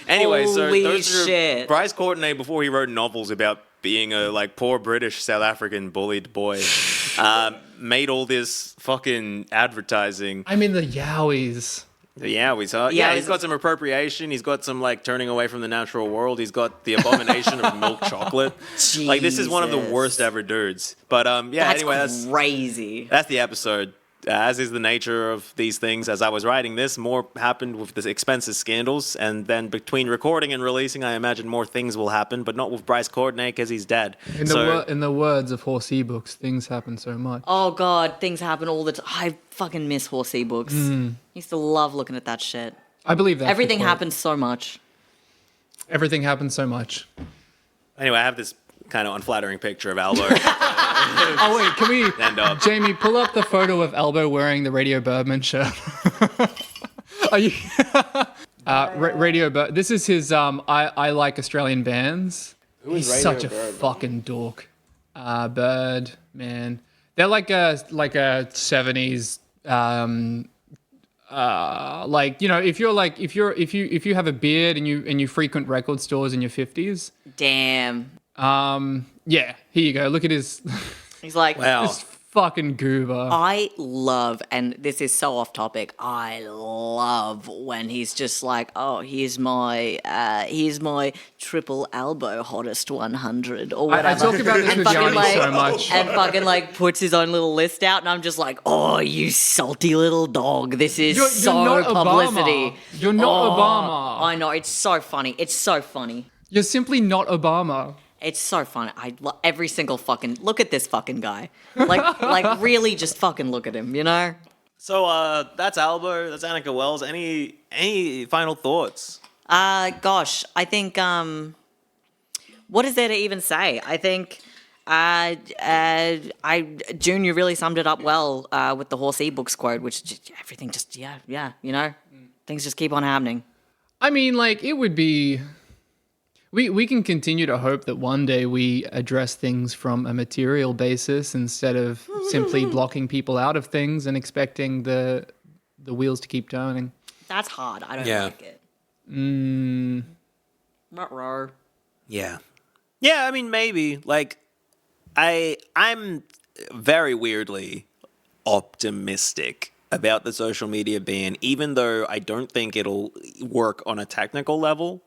Anyway, so Holy those shit. are Bryce Courtenay before he wrote novels about being a poor British South African bullied boy. Made all this fucking advertising. I mean, the Yowies. Yeah, he's got some appropriation. He's got some turning away from the natural world. He's got the abomination of milk chocolate. This is one of the worst ever dudes. But anyway, that's crazy. That's the episode. As is the nature of these things, as I was writing this, more happened with the expenses scandals, and then between recording and releasing, I imagine more things will happen, but not with Bryce Courtenay because he's dead. In the words of Horse ebooks, things happen so much. Oh God, things happen all the time. I fucking miss Horse ebooks. Used to love looking at that shit. I believe that. Everything happens so much. Everything happens so much. Anyway, I have this kind of unflattering picture of Albo. Oh wait, can we, Jamie, pull up the photo of Elbow wearing the Radio Birdman shirt? Are you Radio Bird? This is his. I like Australian bands. He's such a fucking dork. Bird man, they're like a 70s. If you have a beard and you frequent record stores in your 50s. Damn. Yeah, here you go. Look at his. He's like, wow. This fucking goober. I love, and this is so off topic, I love when he's just like, oh, here's my triple elbow hottest 100 or whatever. I talk about this with Yanni so much. And fucking puts his own little list out, and I'm just like, oh, you salty little dog. This is You're not publicity. Obama. You're not Obama. I know, it's so funny. It's so funny. You're simply not Obama. It's so funny. Every single fucking look at this fucking guy. Like really, just fucking look at him. You know. So that's Albo. That's Anika Wells. Any final thoughts? Gosh, I think what is there to even say? I think June, you really summed it up well with the Horse ebooks quote, which everything just you know, things just keep on happening. I mean, it would be. We can continue to hope that one day we address things from a material basis instead of simply blocking people out of things and expecting the wheels to keep turning. That's hard. I don't like it. Ruh-roh. Yeah. Yeah, I mean, maybe. I'm very weirdly optimistic about the social media ban, even though I don't think it'll work on a technical level.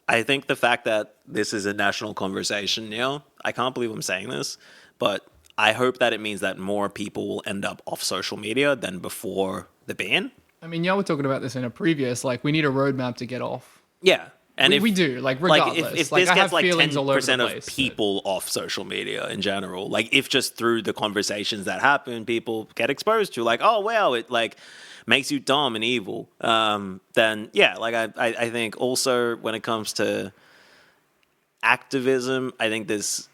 I think the fact that this is a national conversation now, I can't believe I'm saying this, but I hope that it means that more people will end up off social media than before the ban. I mean, y'all were talking about this in a previous, we need a roadmap to get off. Yeah. And we do, regardless. If this gets 10% of people off social media in general, if just through the conversations that happen, people get exposed to, oh, well, it, makes you dumb and evil, then yeah, I think also when it comes to activism, I think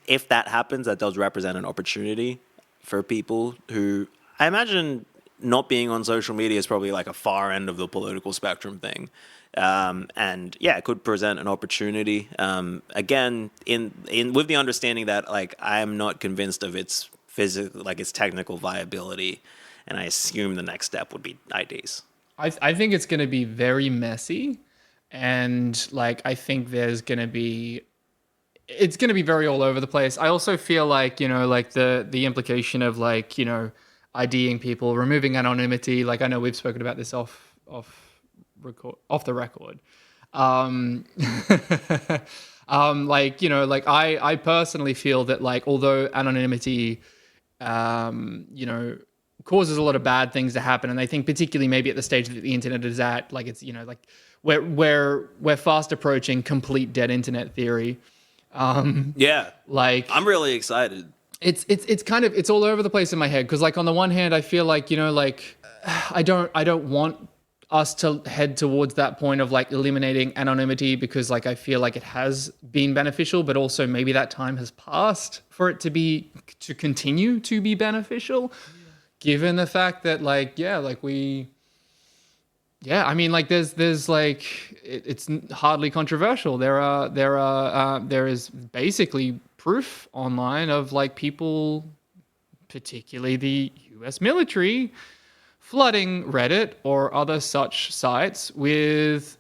if that happens, that does represent an opportunity for people who, I imagine not being on social media is probably a far end of the political spectrum thing. And yeah, it could present an opportunity. Again, in with the understanding that I am not convinced of its physical, its technical viability. And I assume the next step would be IDs. I think it's going to be very messy. And I think it's going to be very all over the place. I also feel the implication of IDing people, removing anonymity. I know we've spoken about this off the record. I personally feel that although anonymity, causes a lot of bad things to happen, and I think particularly maybe at the stage that the internet is at, we're fast approaching complete dead internet theory. Yeah, I'm really excited. It's kind of it's all over the place in my head because on the one hand I feel I don't want us to head towards that point of like eliminating anonymity, because like I feel like it has been beneficial, but also maybe that time has passed for it to continue to be beneficial, given the fact that like, yeah, like I mean, like there's like it's hardly controversial. There is basically proof online of like people, particularly the US military, flooding Reddit or other such sites with,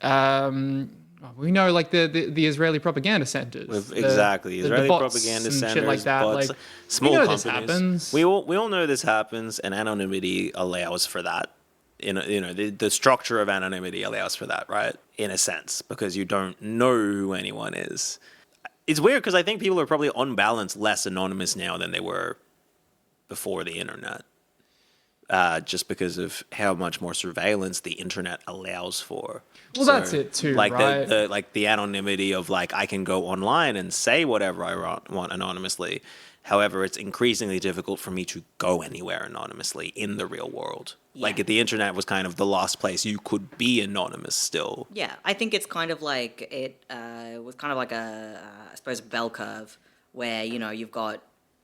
we know like the Israeli propaganda centers. Exactly, Israeli bots propaganda and centers, shit like that. bots, Like, small we know companies. this happens. We all know this happens, and anonymity allows for that. The structure of anonymity allows for that, right? In a sense, because you don't know who anyone is. It's weird because I think people are probably on balance less anonymous now than they were before the internet. Just because of how much more surveillance the internet allows for. Well, that's it too, like right? The anonymity of like I can go online and say whatever I want anonymously. However, it's increasingly difficult for me to go anywhere anonymously in the real world. Yeah. Like the internet was kind of the last place you could be anonymous still. Yeah, I think it's kind of like it was kind of like I suppose, bell curve where, you know, you've got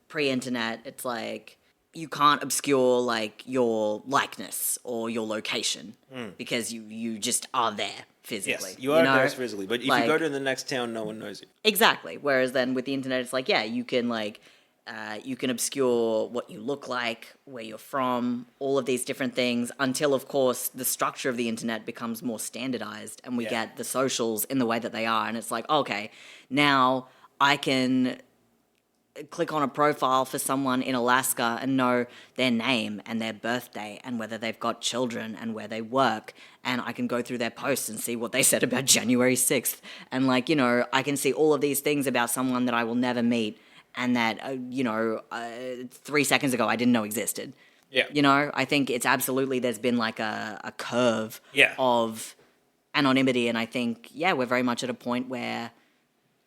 pre-internet, it's like you can't obscure like your likeness or your location because you just are there physically. Yes, you are there physically, but if you go to the next town, no one knows you. Exactly. Whereas then with the internet, it's like, yeah, you can like you can obscure what you look like, where you're from, all of these different things until, of course, the structure of the internet becomes more standardized and we get the socials in the way that they are. And it's like, okay, now I can click on a profile for someone in Alaska and know their name and their birthday and whether they've got children and where they work, and I can go through their posts and see what they said about January 6th, and like, you know, I can see all of these things about someone that I will never meet and that 3 seconds ago I didn't know existed. Yeah. You know, I think it's absolutely, there's been like a curve of anonymity, and I think, yeah, we're very much at a point where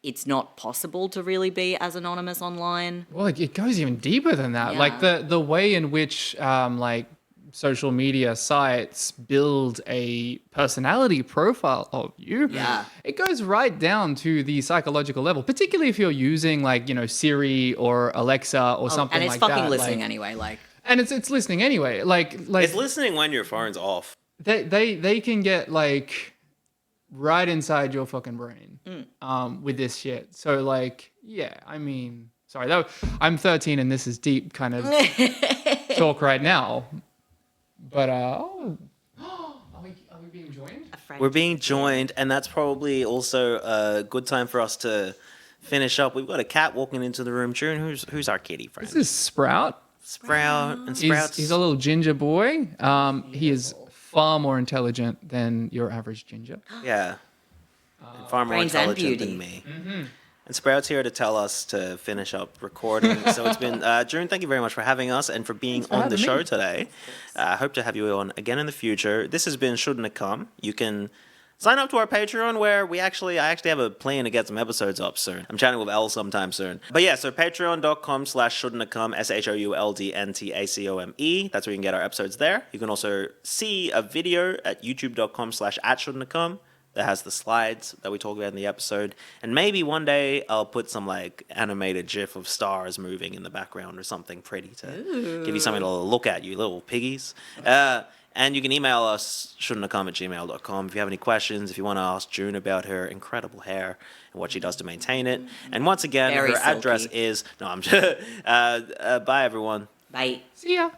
it's not possible to really be as anonymous online. Well, it goes even deeper than that. Yeah. Like the way in which like social media sites build a personality profile of you. Yeah. It goes right down to the psychological level, particularly if you're using like, you know, Siri or Alexa or something like that. And it's fucking listening anyway, like. And it's listening anyway. Like it's listening when your phone's off. They can get like right inside your fucking brain with this shit. So like, yeah, I mean, sorry, I'm 13 and this is deep kind of talk right now. But are we being joined? We're being joined, and that's probably also a good time for us to finish up. We've got a cat walking into the room. June, who's our kitty friend? This is Sprout. And Sprout's... He's a little ginger boy. He is far more intelligent than your average ginger. Yeah. And far more intelligent than me. Mm-hmm. And Sprout's here to tell us to finish up recording. So it's been, June, thank you very much for having us and for being on the show today. I hope to have you on again in the future. This has been Shouldntacome. You can sign up to our Patreon where I actually have a plan to get some episodes up soon. I'm chatting with Elle sometime soon. But yeah, so patreon.com/shouldntacome, SHOULDNTACOME. That's where you can get our episodes there. You can also see a video at youtube.com/@shouldntacome. That has the slides that we talk about in the episode. And maybe one day I'll put some like animated GIF of stars moving in the background or something pretty to give you something to look at, you little piggies. And you can email us, shouldntacome@gmail.com, if you have any questions, if you want to ask June about her incredible hair and what she does to maintain it. And once again, her address is... No, I'm just... bye, everyone. Bye. See ya.